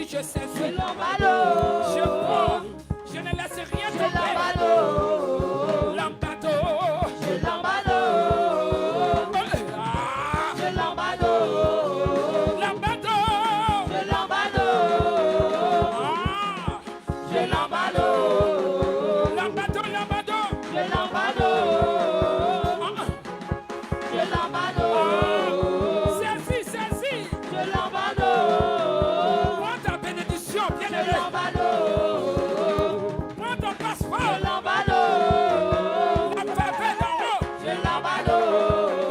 je saisis. Je l'emballe. Je prends. Je ne laisse rien Je tomber. l'emballe. L'embado. Je l'emballe. Je l'emballe. L'embado. Je l'emballe. Je l'emballe. L'embado, l'embado. Je l'emballe. Je l'emballe. Celle-ci, celle-ci. Je l'emballe. Prends ta bénédiction, Je bien-aimé. l'emballe. Prends ton Je passeport. l'emballe. La paix d'en haut. Je l'emballe.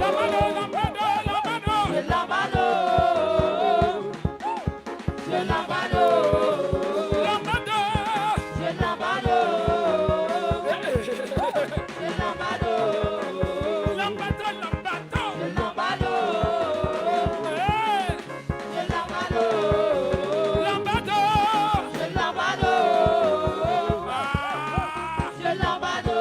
L'embado, l'embado, l'embado. Je l'emballe. Je l'emballe. L'embado. Je l'emballe. Je l'emballe. L'embado, l'embado. Je l'emballe. Hey. Je l'emballe. L'embado. Je l'emballe. Ah. Je l'emballe.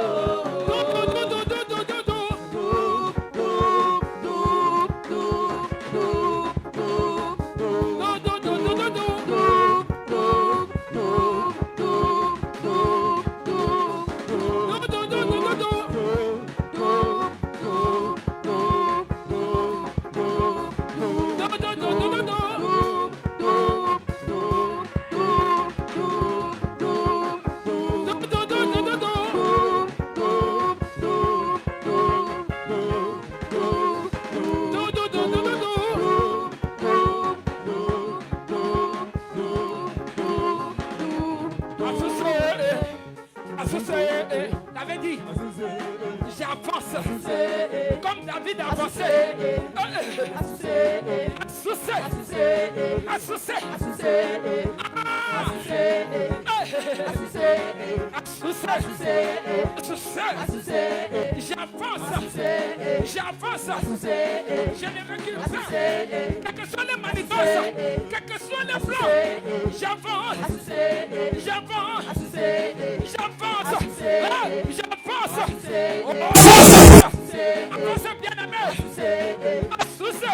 T'avais dit, j'avance comme David avançait. Assoucé. J'avance. Je ne recule pas. Quelles que soient les manigances, quels que soient les plans, j'avance. Avance, bien-aimé. Assoucé.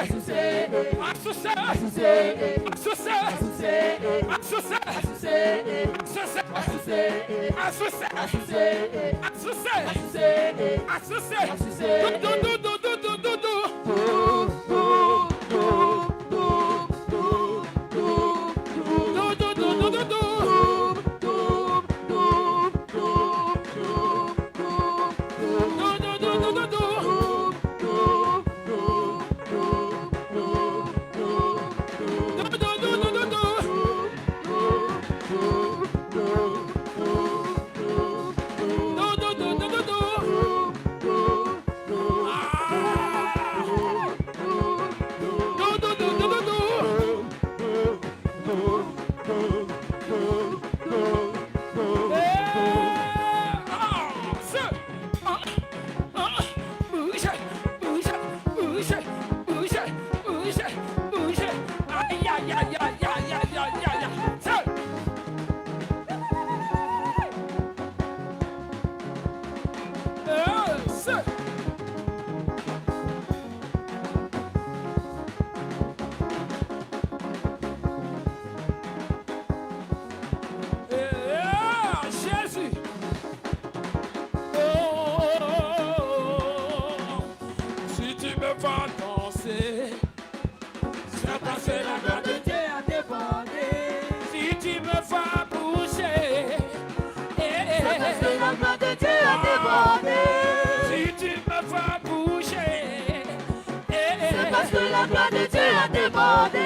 La gloire de Dieu a débordé.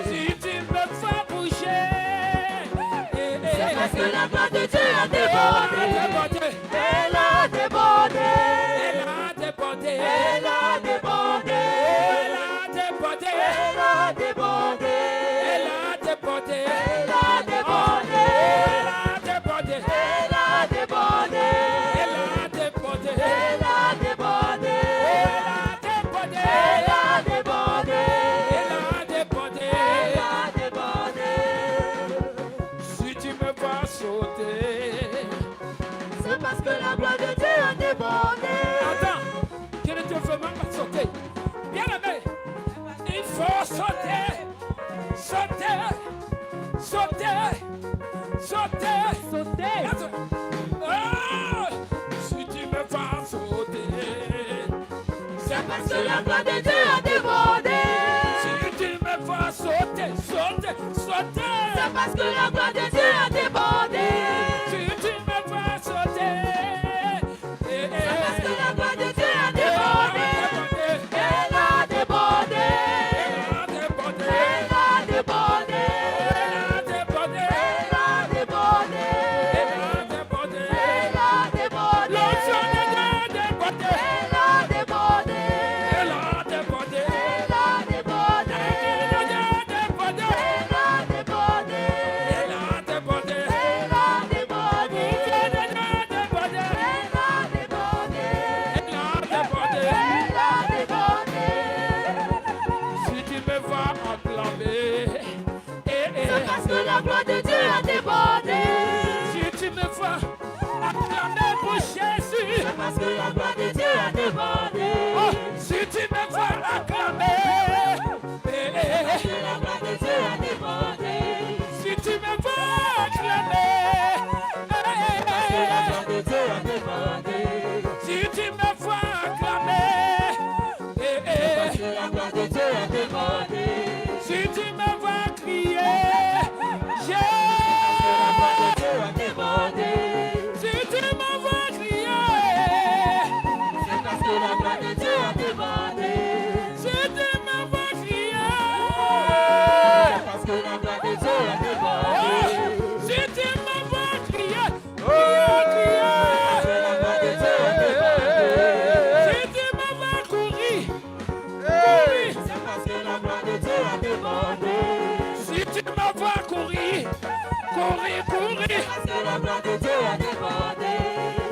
Si tu me fais bouger, C'est parce que la gloire de Dieu a débordé. Elle a débordé. Elle a débordé. Elle a débordé. Elle a débordé. Elle a débordé. Elle a débordé. Elle a débordé. Elle a débordé. Elle a débordé. Elle a débordé. Elle a débordé. Elle a débordé. Elle a débordé. Elle a débordé. Elle a débordé. Si tu me vois sauter, C'est parce que la gloire de Dieu a débordé. attends, je ne te fais même pas sauter. Bien aimé, il faut sauter. Sauter. Sauter. sauter. Sauter. Ah, si tu me fais sauter, C'est parce que la gloire de Dieu a débordé. si tu me fais sauter, sauter, sauter. C'est parce que la gloire de Dieu a débordé. Si tu me fais sauter, C'est parce que la gloire de Dieu a débordé. Elle a débordé. Elle a débordé. Elle a débordé. Elle a débordé. Elle a débordé. Elle a débordé. Elle a débordé. Parce que la gloire de Dieu a débordé. Si tu me vois acclamer pour Jésus, C'est parce que la gloire de Dieu a débordé. oh, si tu me vois acclamer, Parce que la gloire de Dieu a débordé. si tu me vois acclamer, Parce que la gloire de Dieu a débordé. si tu me vois acclamer, Parce que la gloire de Dieu a débordé. si tu me vois crier, La gloire de Dieu a débordé. si tu me vois crier, C'est parce que la gloire de Dieu a débordé. si tu me vois crier, Parce que la gloire de Dieu a débordé. si tu me vois crier, Parce que la gloire de Dieu a débordé. si tu me vois courir, C'est parce que la gloire de Dieu a débordé. si tu me vois courir, Parce que la gloire de Dieu a débordé.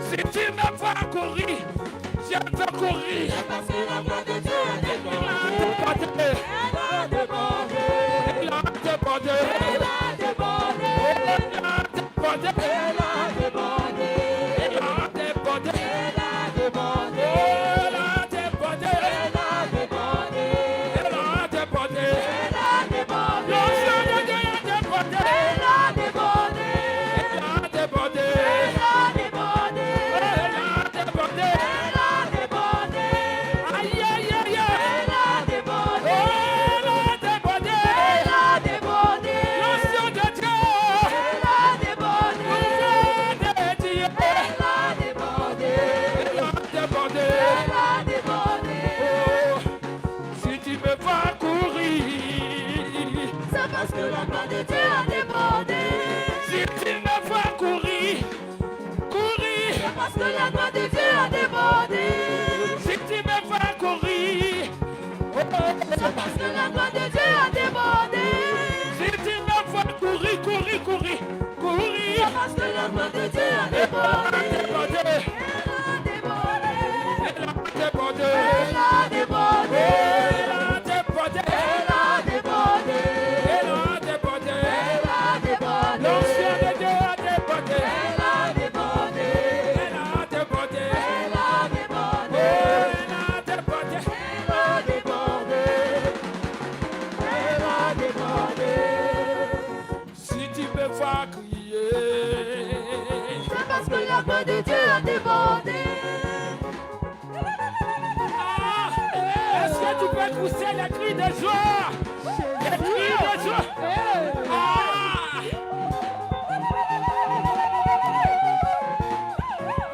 si tu me vois courir, je veux courir. Parce que la gloire de Dieu a débordé. Elle a débordé. Elle a débordé. Elle a débordé. Elle a débordé. Elle a débordé. Elle a débordé. Elle a débordé. Aïe, aïe, aïe, aïe. Elle a débordé. L'onction de Dieu. Elle a débordé. De Dieu. Elle a débordé. Elle a débordé. Elle a débordé. Oh, si tu me vois courir, C'est parce que la gloire de Dieu a débordé. si tu me vois courir, C'est parce que la gloire de Dieu a débordé. si tu me vois courir, C'est parce que la gloire de Dieu a débordé. si tu me vois courir, C'est parce que la gloire de Dieu a débordé. débordé, Elle a débordé. elle a débordé, Elle a débordé. elle a débordé, Elle a débordé. elle a débordé, Elle a débordé. l'onction de Dieu a débordé, Elle a débordé. elle a débordé, Elle a débordé. elle a débordé. Elle a débordé. Elle a débordé. Si tu me vois crier, C'est parce que la gloire de Dieu a débordé. ah, est-ce que tu peux pousser les cris de joie? Les cris de joie. Ah!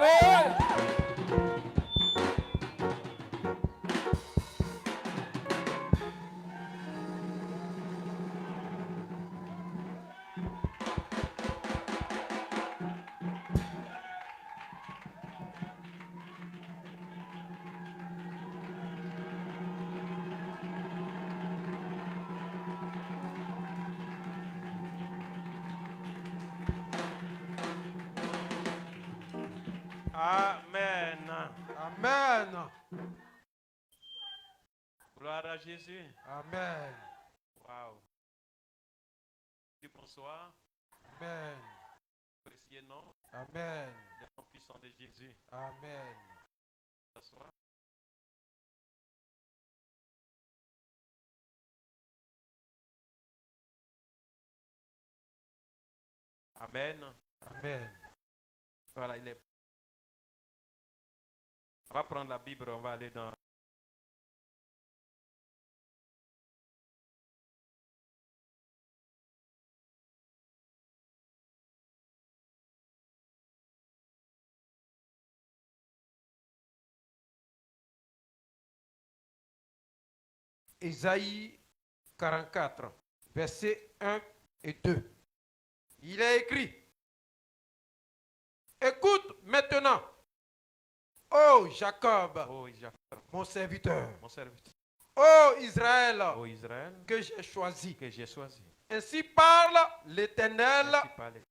Hey! Amen. Amen. Gloire à Jésus. Amen. Waouh. Dis bonsoir. Amen. Précieux nom, Amen. le nom puissant de Jésus. Amen. S'asseoir. Amen. Amen. Voilà, il est. On va prendre la Bible, on va aller dans. Ésaïe 44, versets 1 et 2. Il est écrit: écoute maintenant, ô Jacob, Oh Jacob, mon serviteur, mon serviteur. ô Israël, Oh Israël, que j'ai choisi. que j'ai choisi. Ainsi parle l'Éternel, Ainsi parle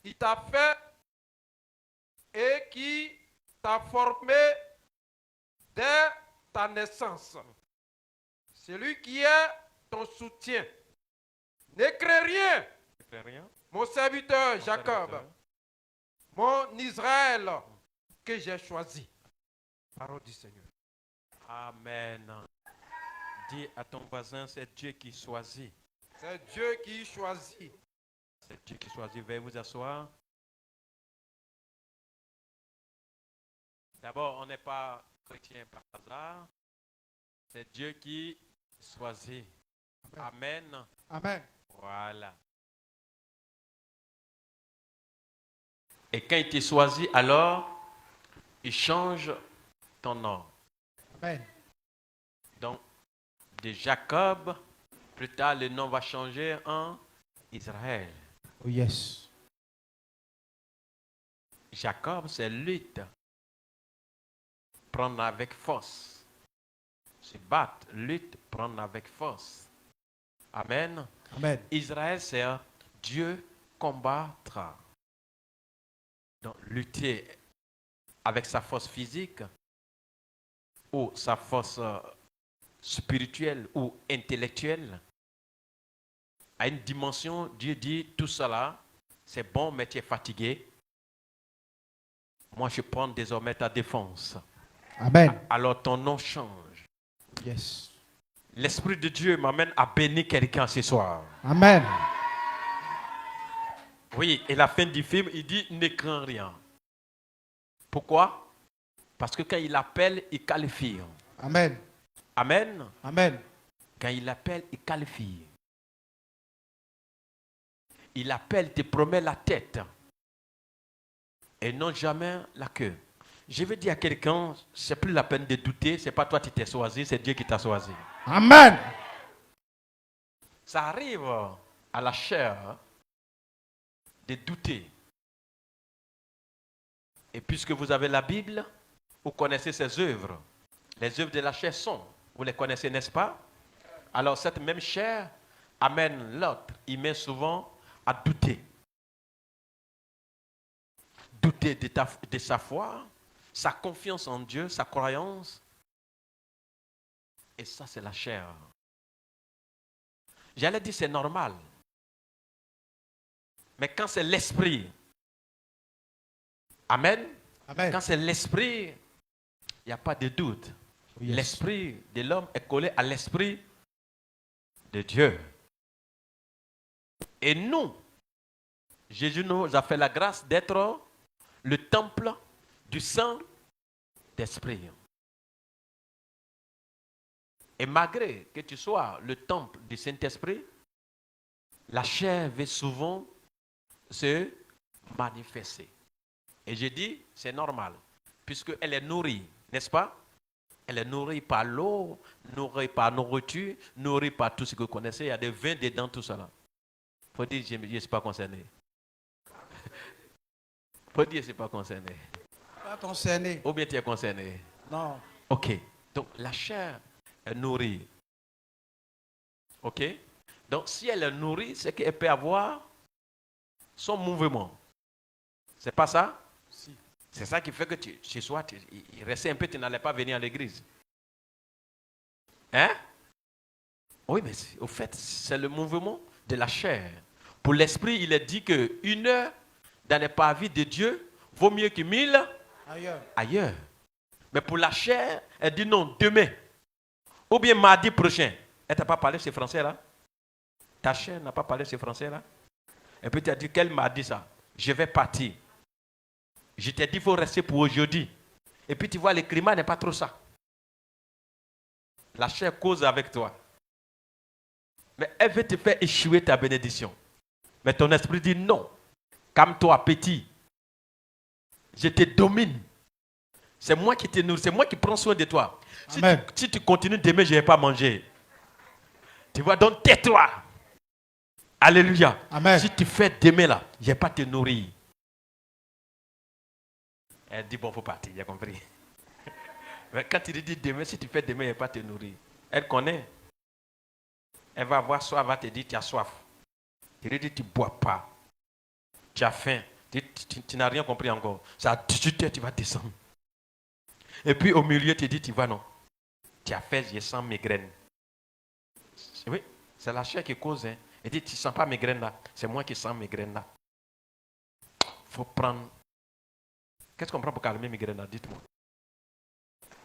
qui t'a fait et qui t'a formé dès ta naissance. Celui qui est ton soutien. Ne crains rien, ne fais rien. mon serviteur Mon Jacob, serviteur. mon Israël, que j'ai choisi. Parole du Seigneur. Amen. Dis à ton voisin, c'est Dieu qui choisit. C'est Dieu qui choisit. C'est Dieu qui choisit. Veuillez vous asseoir. D'abord, on n'est pas chrétien par hasard. C'est Dieu qui choisit. Amen. Amen. Voilà. Et quand il te choisit, alors, il change ton nom. Amen. Donc, de Jacob, plus tard, le nom va changer en Israël. Oh yes. Jacob, c'est lutte. Prendre avec force. Se battre, lutte, prendre avec force. Amen. Amen. Israël, c'est Dieu combattra. Donc, lutter avec sa force physique ou sa force spirituelle ou intellectuelle. À une dimension, Dieu dit, tout cela, c'est bon, mais tu es fatigué. Moi, je prends désormais ta défense. Amen. Alors ton nom change. Yes. L'Esprit de Dieu m'amène à bénir quelqu'un ce soir. Amen. Oui, et la fin du film, il dit, ne crains rien. Pourquoi? Parce que quand il appelle, il qualifie. Amen. Amen. Amen. Quand il appelle, il qualifie. Il appelle, te promet la tête. Et non jamais la queue. Je veux dire à quelqu'un, c'est plus la peine de douter, c'est pas toi qui t'es choisi, c'est Dieu qui t'a choisi. Amen. Ça arrive à la chair de douter. Et puisque vous avez la Bible, vous connaissez ses œuvres. Les œuvres de la chair sont, vous les connaissez, n'est-ce pas? Alors cette même chair amène l'autre, il met souvent à douter. Douter de sa foi, sa confiance en Dieu, sa croyance. Et ça, c'est la chair. J'allais dire c'est normal. Mais quand c'est l'esprit, amen. Amen. Quand c'est l'esprit, il n'y a pas de doute. Yes. L'esprit de l'homme est collé à l'esprit de Dieu. Et nous, Jésus nous a fait la grâce d'être le temple du Saint-Esprit. Et malgré que tu sois le temple du Saint-Esprit, la chair veut souvent se manifester. Et je dis, c'est normal, puisqu'elle est nourrie, n'est-ce pas? Elle est nourrie par l'eau, nourrie par nourriture, nourrie par tout ce que vous connaissez. Il y a des vins dedans, tout cela. Il faut dire, je ne suis pas concerné. Il faut dire, je ne suis pas concerné. Pas concerné. Ou bien tu es concerné? Non. Ok. Donc, la chair est nourrie. Ok? Donc, si elle est nourrie, c'est qu'elle peut avoir son mouvement. C'est pas ça? Si. C'est ça qui fait que chez soi, il restait un peu, tu n'allais pas venir à l'église. Hein? Oui, mais au fait, c'est le mouvement de la chair. Pour l'esprit, il est dit qu'une heure dans les parvis de Dieu vaut mieux que 1000 ailleurs. Mais pour la chair, elle dit non, demain. Ou bien mardi prochain. Elle t'a pas parlé ce français là? Ta chair n'a pas parlé ce français là? Et puis tu as dit, qu'elle m'a dit ça. Je vais partir. Je t'ai dit, il faut rester pour aujourd'hui. Et puis tu vois, le climat n'est pas trop ça. La chair cause avec toi. Mais elle veut te faire échouer ta bénédiction. Mais ton esprit dit non. Calme-toi, petit. Je te domine. C'est moi qui te nourris. C'est moi qui prends soin de toi. Si tu continues d'aimer, je ne vais pas manger. Tu vois, donc tais-toi. Alléluia. Amen. Si tu fais d'aimer là, je ne vais pas te nourrir. Elle dit bon, il faut partir, j'ai compris. Mais quand tu lui dis demain, si tu fais demain, il ne va pas te nourrir. Elle connaît. Elle va avoir soif, elle va te dire tu as soif. Tu lui dis tu ne bois pas. Tu as faim. Tu n'as rien compris encore. Ça à 18h, tu vas descendre. Et puis au milieu, tu dis tu vas non. Tu as fait, je sens migraine. Oui, c'est la chair qui cause. Hein. Elle dit tu ne sens pas migraine là. C'est moi qui sens migraine là. Il faut prendre. Qu'est-ce qu'on prend pour calmer migraine là? Dites-moi.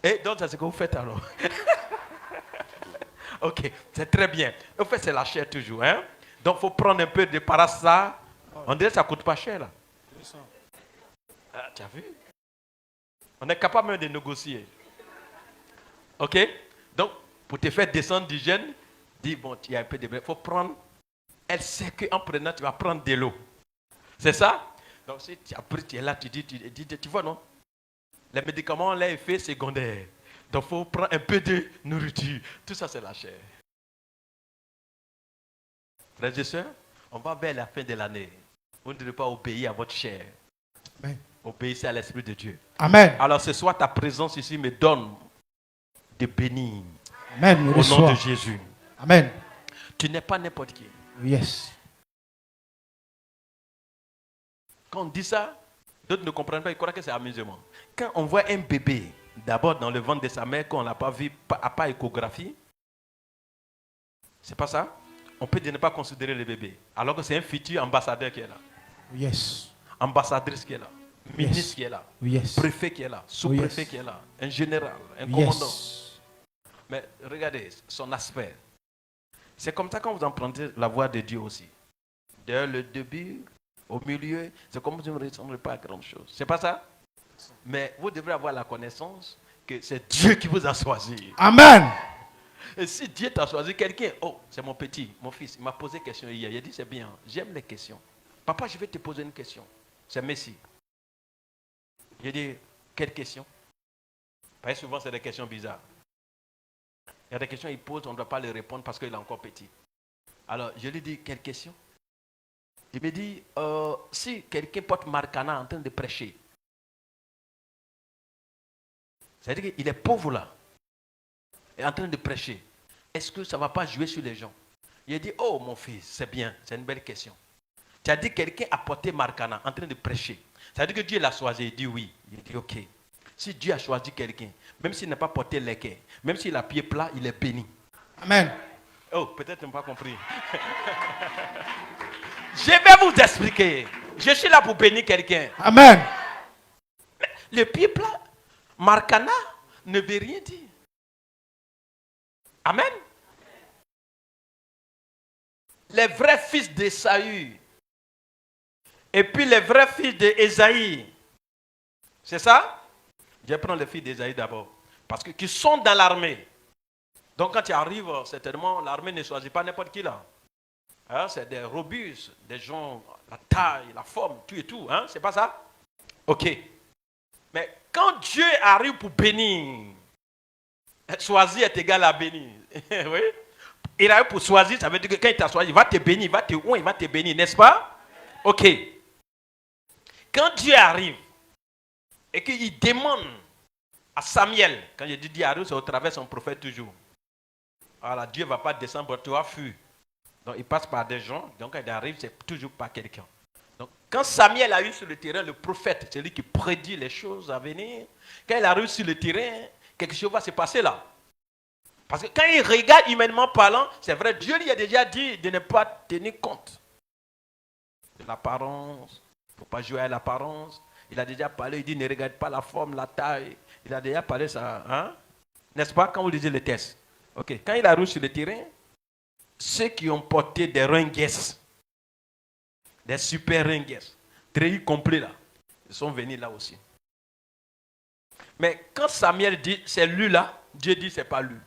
Et donc, c'est ce que vous faites alors. Ok, c'est très bien. En fait, c'est la chair toujours. Hein? Donc, il faut prendre un peu de paracétamol. On dirait que ça ne coûte pas cher là. Ah, tu as vu? On est capable même de négocier. Ok? Donc, pour te faire descendre du jeûne, dis bon, il y a un peu de. Il faut prendre. Elle sait qu'en prenant, tu vas prendre de l'eau. C'est ça? Donc, si tu as pris, tu es là, tu dis, tu vois, non? Les médicaments ont l'effet secondaire. Donc, il faut prendre un peu de nourriture. Tout ça, c'est la chair. Frères et sœurs, on va vers la fin de l'année. Vous ne devez pas obéir à votre chair. Amen. Obéissez à l'Esprit de Dieu. Amen. Alors, ce soir, ta présence ici me donne de bénir. Amen. Au nom de Jésus. Amen. Tu n'es pas n'importe qui. Yes. Quand on dit ça, d'autres ne comprennent pas, ils croient que c'est amusement. Quand on voit un bébé, d'abord dans le ventre de sa mère, qu'on n'a pas vu, pas échographie, c'est pas ça. On peut ne pas considérer le bébé. Alors que c'est un futur ambassadeur qui est là. Yes. Ambassadrice qui est là. Ministre qui est là. Yes. Préfet qui est là. Sous-préfet qui est là. Un général. Un commandant. Mais regardez son aspect. C'est comme ça quand vous empruntez la voix de Dieu aussi. Dès le début, au milieu, c'est comme si vous ne ressemblez pas à grand chose. C'est pas ça? Mais vous devrez avoir la connaissance que c'est Dieu qui vous a choisi. Amen. Et si Dieu t'a choisi quelqu'un, oh, c'est mon petit, mon fils, il m'a posé une question hier. Il a dit, c'est bien, j'aime les questions. Papa, je vais te poser une question. C'est Messi. J'ai dit, quelle question? Parce que souvent, c'est des questions bizarres. Il y a des questions qu'il pose, on ne doit pas les répondre parce qu'il est encore petit. Alors, je lui dis, quelle question? Il me dit, si quelqu'un porte Marcana en train de prêcher, c'est-à-dire qu'il est pauvre là, et en train de prêcher, est-ce que ça ne va pas jouer sur les gens? Il a dit, oh mon fils, c'est bien, c'est une belle question. Tu as dit quelqu'un a porté Marcana en train de prêcher. Ça veut dire que Dieu l'a choisi. Il dit oui. Il dit ok. Si Dieu a choisi quelqu'un, même s'il n'a pas porté l'équerre, même s'il a pied plat, il est béni. Amen. Oh, peut-être tu n'as pas compris. Je vais vous expliquer. Je suis là pour bénir quelqu'un. Amen. Le pied plat, Marcana, ne veut rien dire. Amen. Les vrais fils d'Ésaü et puis les vrais fils d'Ésaïe. C'est ça? Je vais prendre les fils d'Ésaïe d'abord. Parce qu'ils sont dans l'armée. Donc quand tu arrives, certainement, l'armée ne choisit pas n'importe qui là. Hein, c'est des robustes, des gens, la taille, la forme, tout et tout. Hein, c'est pas ça? Ok. Mais quand Dieu arrive pour bénir, choisir est égal à bénir. Oui? Il arrive pour choisir, ça veut dire que quand il t'a choisi, il va te bénir, il va te oindre, il va te bénir, n'est-ce pas? Ok. Quand Dieu arrive et qu'il demande à Samuel, quand je dis Dieu arrive, c'est au travers de son prophète toujours. Voilà, Dieu ne va pas descendre, tu vas fuir. Donc il passe par des gens, donc quand il arrive, c'est toujours par quelqu'un. Donc quand Samuel a eu sur le terrain le prophète, c'est lui qui prédit les choses à venir, quand il arrive sur le terrain, quelque chose va se passer là. Parce que quand il regarde humainement parlant, c'est vrai, Dieu lui a déjà dit de ne pas tenir compte de l'apparence. Il ne faut pas jouer à l'apparence. Il a déjà parlé, il dit ne regarde pas la forme, la taille. Il a déjà parlé ça. Hein? N'est-ce pas quand vous lisez les textes? Ok. Quand il arrive sur le terrain, ceux qui ont porté des ringues, des super ringues, très complets là. Ils sont venus là aussi. Mais quand Samuel dit c'est lui là, Dieu dit c'est pas lui.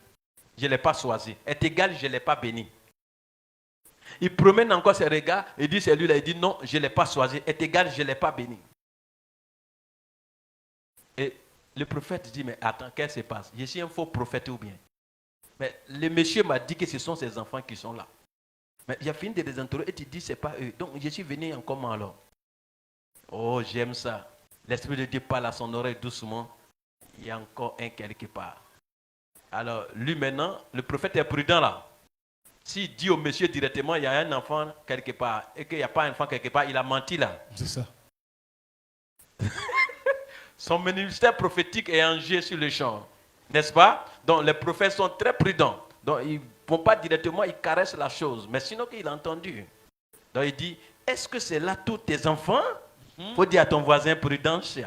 Je ne l'ai pas choisi. Est égal, je ne l'ai pas béni. Il promène encore ses regards, il dit c'est lui là, il dit non, je ne l'ai pas choisi. Est égal, je ne l'ai pas béni. Et le prophète dit mais attends, qu'est-ce qui se passe? Je suis un faux prophète ou bien? Mais le monsieur m'a dit que ce sont ses enfants qui sont là. Mais il a fini de les interroger et tu dis c'est pas eux. Donc je suis venu en comment alors? Oh, j'aime ça. L'Esprit de Dieu parle à son oreille doucement. Il y a encore un quelque part. Alors, lui maintenant, le prophète est prudent là. S'il dit au monsieur directement, il y a un enfant quelque part, et qu'il n'y a pas un enfant quelque part, il a menti là. C'est ça. Son ministère prophétique est en jeu sur le champ. N'est-ce pas? Donc, les prophètes sont très prudents. Donc, ils ne vont pas directement, ils caressent la chose. Mais sinon, qu'il a entendu. Donc, il dit, est-ce que c'est là tous tes enfants? Il faut dire à ton voisin, prudence.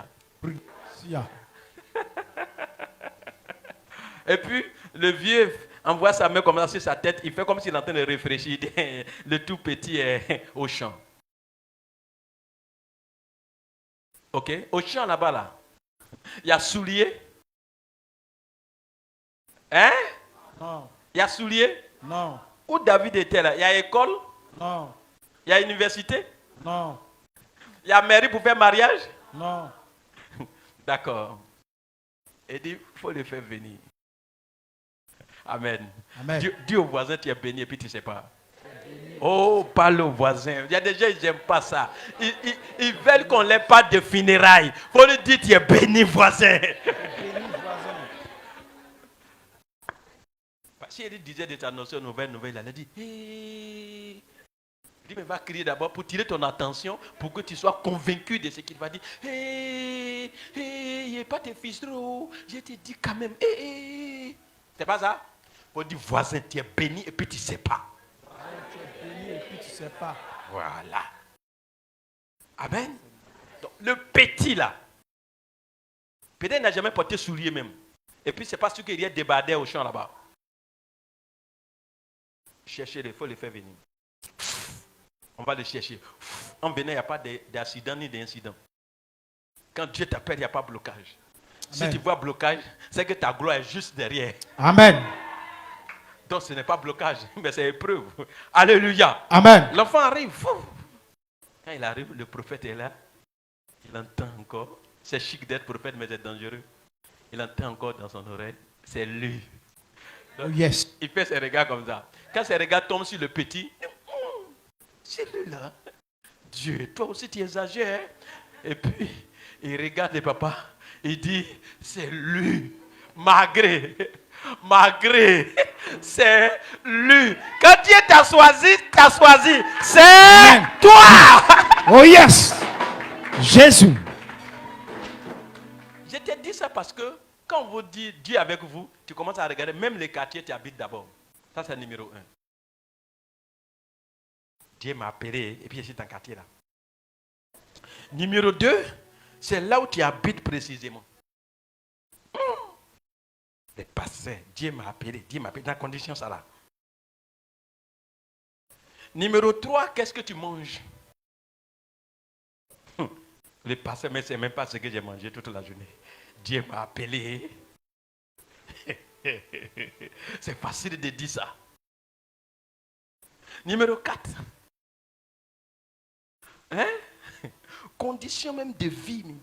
Et puis, le vieux envoie sa main comme ça sur sa tête. Il fait comme s'il est en train de réfléchir. Le tout petit est au champ. Ok? Au champ là-bas, là. Il y a souliers. Hein? Non. Il y a souliers. Non. Où David était là? Il y a école. Non. Il y a université. Non. Il y a mairie pour faire mariage. Non. D'accord. Il dit, il faut le faire venir. Amen. Amen. Dis au voisin, tu es béni et puis tu ne sais pas. Oh, parle au voisin. Il y a des gens, ils n'aiment pas ça. Ils veulent qu'on n'ait pas de funérailles. Il faut lui dire, tu es béni, voisin. Si elle disait de t'annoncer une nouvelle, elle a dit, hey. Il dit, mais va crier d'abord pour tirer ton attention, pour que tu sois convaincu de ce qu'il va dire. Hé, il n'y a pas tes fils trop. Je te dis quand même, hé. C'est pas ça? Il faut dire, voisin, tu es béni et puis tu ne sais pas. Tu es béni et puis tu ne sais pas. Voilà. Amen. Donc, le petit là, peut-être n'a jamais porté soulier même. Et puis, c'est pas sûr qu'il y ait débardé au champ là-bas. Cherchez-le, il faut le faire venir. On va le chercher. En venant, il n'y a pas d'accident ni d'incident. Quand Dieu t'appelle, il n'y a pas de blocage. Amen. Si tu vois blocage, c'est que ta gloire est juste derrière. Amen. Donc ce n'est pas blocage, mais c'est épreuve. Alléluia. Amen. L'enfant arrive. Quand il arrive, le prophète est là. Il entend encore. C'est chic d'être prophète, mais c'est dangereux. Il entend encore dans son oreille. C'est lui. Donc, Yes. il fait ses regards comme ça. Quand ses regards tombent sur le petit, c'est lui là. Dieu, toi aussi tu exagères. Et puis, il regarde le papa. Il dit, c'est lui. Malgré, c'est lui. Quand Dieu t'a choisi, c'est Amen. toi. Oh yes. Jésus. Je t'ai dit ça parce que quand on vous dit Dieu est avec vous, tu commences à regarder même les quartiers tu habites d'abord. Ça c'est le numéro 1. Dieu m'a appelé et puis je suis dans le quartier là. Numéro 2, c'est là où tu habites précisément. Le passé, Dieu m'a appelé dans la condition ça là. Numéro 3, qu'est-ce que tu manges? Le passé, mais ce n'est même pas ce que j'ai mangé toute la journée. Dieu m'a appelé. C'est facile de dire ça. Numéro 4. Hein? Condition même de vie.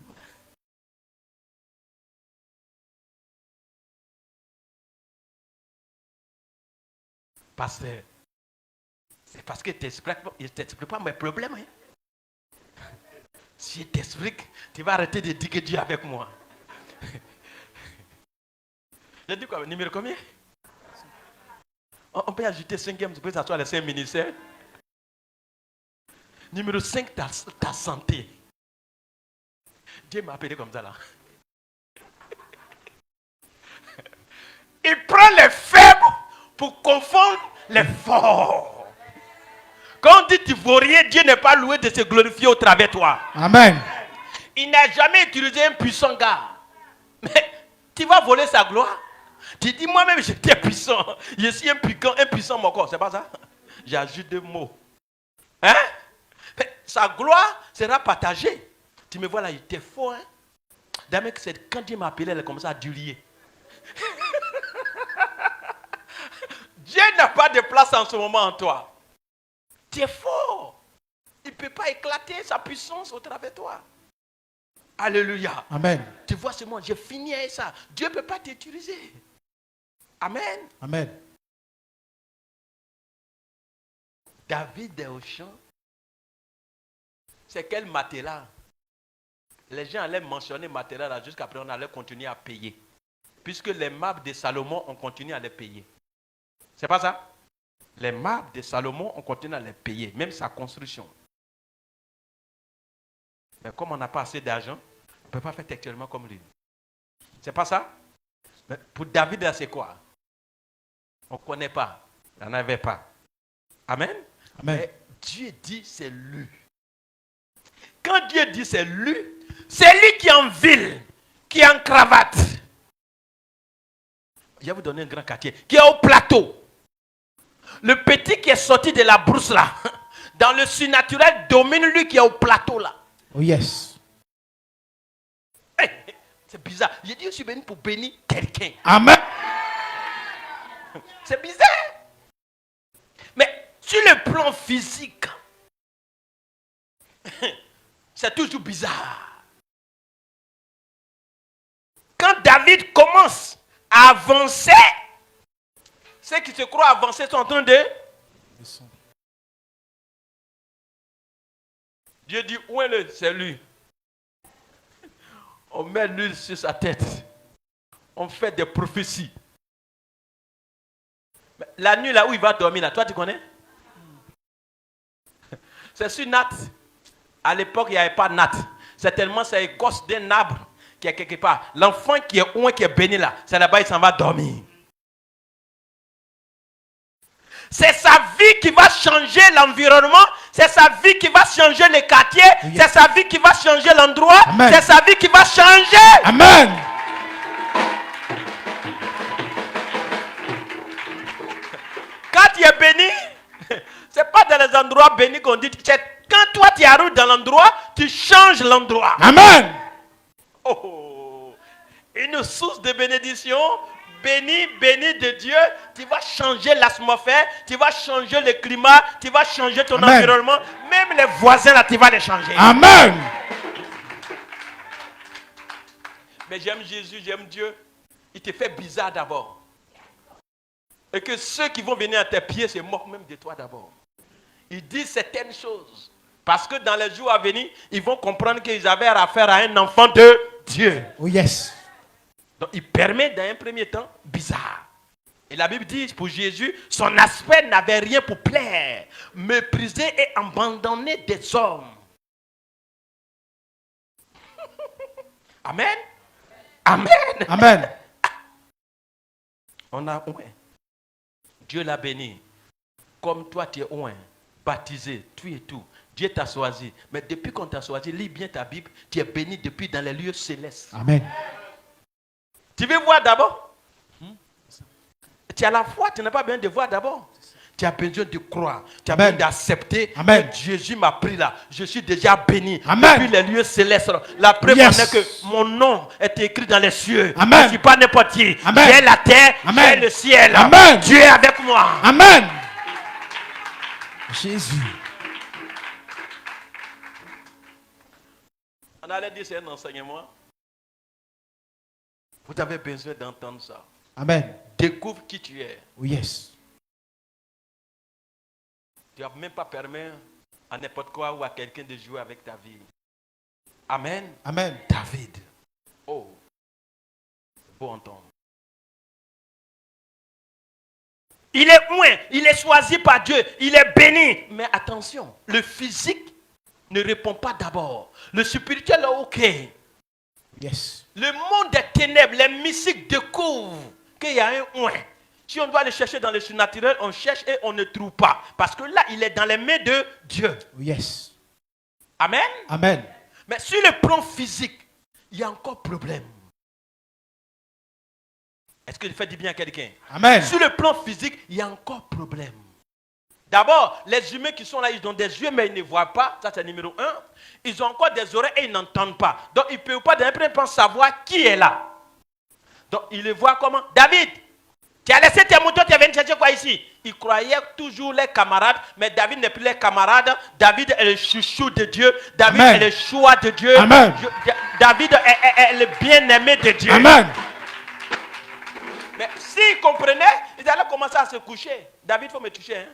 Pasteur, c'est parce que tu ne t'expliques pas mes problèmes. Hein? Si je t'explique, tu vas arrêter de dire que Dieu est avec moi. J'ai dit quoi? Numéro combien? On peut ajouter 5e, tu peux s'asseoir les 5 ministères. Numéro 5, ta santé. Dieu m'a appelé comme ça là. Il prend les faibles pour confondre les forts. Quand on dit tu ne vaux rien, Dieu n'est pas loué de se glorifier au travers de toi. Amen. Il n'a jamais utilisé un puissant gars. Mais tu vas voler sa gloire. Tu dis moi-même j'étais puissant. Je suis un puissant mon corps. C'est pas ça? J'ajoute 2 mots. Hein? sa gloire sera partagée. Tu me vois là, il était fort. Hein? D'ailleurs, quand Dieu m'a appelé, elle a commencé à durer. Dieu n'a pas de place en ce moment en toi. Tu es fort. Il ne peut pas éclater sa puissance au travers de toi. Alléluia. Amen. Tu vois ce monde, j'ai fini avec ça. Dieu ne peut pas t'utiliser. Amen. Amen. David est au champ. C'est quel matelas? Les gens allaient mentionner matelas là jusqu'après on allait continuer à payer. Puisque les marbres de Salomon, on continue à les payer. C'est pas ça? Les marbres de Salomon, on continue à les payer, même sa construction. Mais comme on n'a pas assez d'argent, on ne peut pas faire textuellement comme lui. C'est pas ça? Mais pour David, là, c'est quoi? On ne connaît pas. Il n'en avait pas. Amen? Amen. Mais Dieu dit c'est lui. Quand Dieu dit c'est lui qui est en ville, qui est en cravate. Je vais vous donner un grand quartier, qui est au plateau. Le petit qui est sorti de la brousse là, dans le surnaturel, domine lui qui est au plateau là. Oh yes. Hey, c'est bizarre. J'ai dit je suis venu pour bénir quelqu'un. Amen. C'est bizarre. Mais sur le plan physique, c'est toujours bizarre. Quand David commence à avancer, ceux qui se croient avancer sont en train de... Dieu dit, où est le? C'est lui. On met l'huile sur sa tête. On fait des prophéties. Mais la nuit là où il va dormir, là, toi tu connais? C'est sur Nat. À l'époque, il n'y avait pas Nat. C'est tellement c'est l'écorce d'un arbre qui est quelque part. L'enfant qui est loin, qui est béni là, c'est là-bas, il s'en va dormir. C'est sa vie qui va changer l'environnement. C'est sa vie qui va changer les quartiers. Yes. C'est sa vie qui va changer l'endroit. Amen. C'est sa vie qui va changer. Amen. Quand tu es béni, c'est pas dans les endroits bénis qu'on dit. C'est quand toi tu arrives dans l'endroit, tu changes l'endroit. Amen. Oh, une source de bénédiction. Béni, béni de Dieu, tu vas changer l'atmosphère, tu vas changer le climat, tu vas changer ton Amen. environnement. Même les voisins là, tu vas les changer. Amen. Mais j'aime Jésus, j'aime Dieu. Il te fait bizarre d'abord. Et que ceux qui vont venir à tes pieds se moquent même de toi d'abord. Ils disent certaines choses. Parce que dans les jours à venir, ils vont comprendre qu'ils avaient affaire à un enfant de Dieu. Oh yes. Donc, il permet dans un premier temps bizarre. Et la Bible dit pour Jésus, son aspect n'avait rien pour plaire, méprisé et abandonné des hommes. Amen. Amen. Amen. On a oint. Dieu l'a béni. Comme toi, tu es oint, baptisé, tu es tout. Dieu t'a choisi. Mais depuis qu'on t'a choisi, lis bien ta Bible, tu es béni depuis dans les lieux célestes. Amen. Tu veux voir d'abord? Tu as la foi, tu n'as pas besoin de voir d'abord. Tu as besoin de croire. Tu as Amen. besoin d'accepter Amen. que Jésus m'a pris là. Je suis déjà béni. Amen. Depuis les lieux célestes. La preuve Yes. en est que mon nom est écrit dans les cieux. Amen. Je ne suis pas n'importe qui. Amen. J'ai la terre, Amen. j'ai le ciel. Amen. Dieu est avec moi. Amen. Jésus. On allait dire c'est un enseignement. Vous avez besoin d'entendre ça. Amen. Découvre qui tu es. Oh yes. Tu n'as même pas permis à n'importe quoi ou à quelqu'un de jouer avec ta vie. Amen. Amen. David. Oh. Beau entendre. Il est loin, il est choisi par Dieu, il est béni. Mais attention, le physique ne répond pas d'abord. Le spirituel est OK. Yes. Le monde des ténèbres, les mystiques découvrent qu'il y a un oint. Si on doit le chercher dans le surnaturel, on cherche et on ne trouve pas. Parce que là, il est dans les mains de Dieu. Oh yes. Amen. Amen. Mais sur le plan physique, il y a encore problème. Est-ce que je fais du bien à quelqu'un? Amen. Sur le plan physique, il y a encore problème. D'abord, les humains qui sont là, ils ont des yeux, mais ils ne voient pas. Ça, c'est numéro 1. Ils ont encore des oreilles et ils n'entendent pas. Donc, ils ne peuvent pas d'un premier temps savoir qui est là. Donc, ils le voient comment? David, tu as laissé tes moutons, tu es venu chercher quoi ici? Ils croyaient toujours les camarades, mais David n'est plus les camarades. David est le chouchou de Dieu. David Amen. est le choix de Dieu. Amen. David est le bien-aimé de Dieu. Amen. Mais s'ils comprenaient, ils allaient commencer à se coucher. David, il faut me toucher. Hein?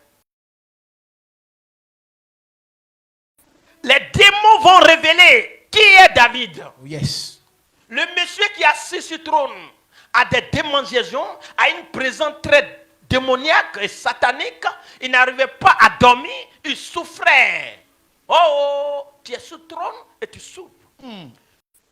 Les démons vont révéler qui est David. Oh, yes. Le monsieur qui est assis sur le trône a des démangeaisons, a une présence très démoniaque et satanique. Il n'arrivait pas à dormir, il souffrait. Oh, tu es sur le trône et tu souffres.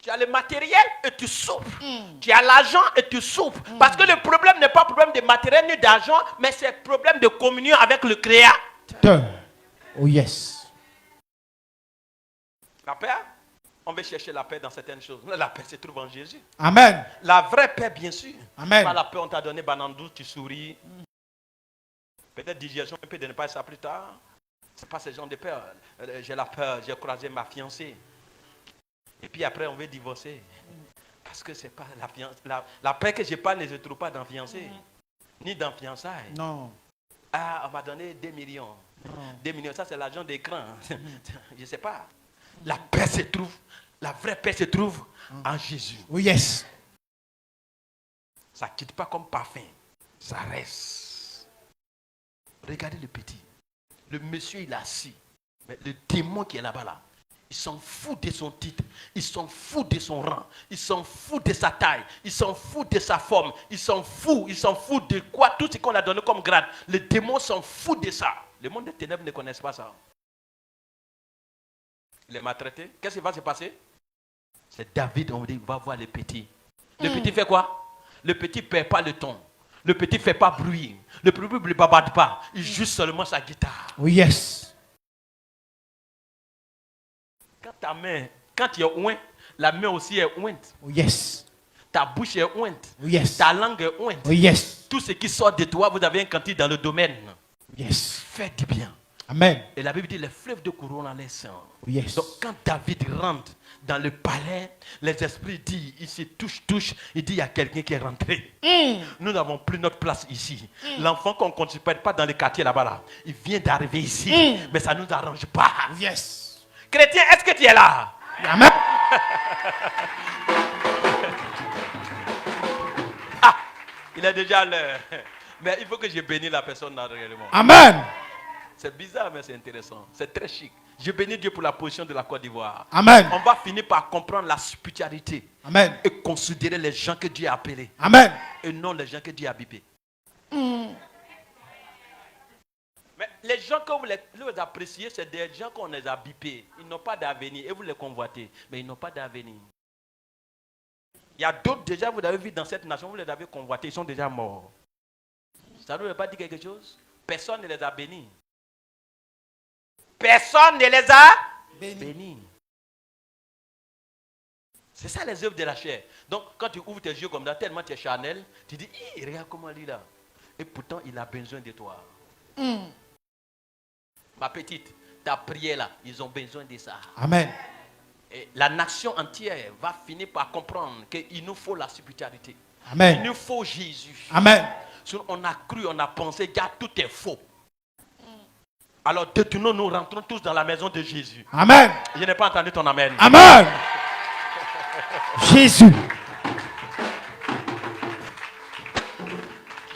Tu as le matériel et tu souffres. Tu as l'argent et tu souffres. Parce que le problème n'est pas problème de matériel ni d'argent, mais c'est problème de communion avec le Créateur. Oh, yes. La paix, on veut chercher la paix dans certaines choses. La paix se trouve en Jésus. Amen. La vraie paix, bien sûr. Amen. Pas la paix, on t'a donné banandou, tu souris. Peut-être digestion, un peu de ne pas ça plus tard. C'est pas ce genre de peur. J'ai la peur, j'ai croisé ma fiancée. Et puis après, on veut divorcer. Parce que c'est pas la fiancée. La paix que je parle ne se trouve pas dans fiancée. Ni dans fiançailles. Non. Ah, on m'a donné 2 millions. 2 millions, ça c'est l'argent d'écran. Je ne sais pas. La paix se trouve, la vraie paix se trouve en Jésus. Oh, yes. Ça ne quitte pas comme parfum. Ça reste. Regardez le petit. Le monsieur, il est assis. Mais le démon qui est là-bas, là, il s'en fout de son titre. Il s'en fout de son rang. Il s'en fout de sa taille. Il s'en fout de sa forme. Il s'en fout de quoi? Tout ce qu'on a donné comme grade. Le démon s'en fout de ça. Le monde des ténèbres ne connaît pas ça. Il est maltraité. Qu'est-ce qui va se passer? C'est David, on dit, va voir le petit. Le petit fait quoi? Le petit ne perd pas le ton. Le petit ne fait pas bruit. Le petit ne babarde pas. Il joue seulement sa guitare. Oh, yes. Quand ta main, quand tu es oint, la main aussi est ointe. Oh, yes. Ta bouche est ointe. Oh, yes. Ta langue est ointe. Oh, yes. Tout ce qui sort de toi, vous avez un quantité dans le domaine. Yes. Fais du bien. Amen. Et la Bible dit, les fleuves de couronne en les sang. Oh, yes. Donc quand David rentre dans le palais, les esprits disent, il se touche, il dit, il y a quelqu'un qui est rentré. Nous n'avons plus notre place ici. L'enfant qu'on ne construit pas dans le quartier là-bas, là, il vient d'arriver ici, mais ça ne nous arrange pas. Oh, yes. Chrétien, est-ce que tu es là? Amen. Ah, il est déjà l'heure. Mais il faut que je bénisse la personne là réellement. Amen. C'est bizarre, mais c'est intéressant. C'est très chic. Je bénis Dieu pour la position de la Côte d'Ivoire. Amen. On va finir par comprendre la spiritualité. Amen. Et considérer les gens que Dieu a appelés. Amen. Et non les gens que Dieu a bipés. Mais les gens que vous les appréciez, c'est des gens qu'on les a bipés. Ils n'ont pas d'avenir. Et vous les convoitez. Mais ils n'ont pas d'avenir. Il y a d'autres déjà, vous avez vu dans cette nation, vous les avez convoités. Ils sont déjà morts. Ça ne veut pas dire quelque chose? Personne ne les a bénis. Personne ne les a bénis. C'est ça les œuvres de la chair. Donc, quand tu ouvres tes yeux comme ça, tellement tu es charnel, tu dis, regarde comment il est là. Et pourtant, il a besoin de toi. Ma petite, ta prière là, ils ont besoin de ça. Amen. Et la nation entière va finir par comprendre qu'il nous faut la spiritualité. Amen. Il nous faut Jésus. Amen. On a cru, on a pensé, gars, tout est faux. Alors détournons-nous, rentrons tous dans la maison de Jésus. Amen. Je n'ai pas entendu ton amen. Amen. Jésus.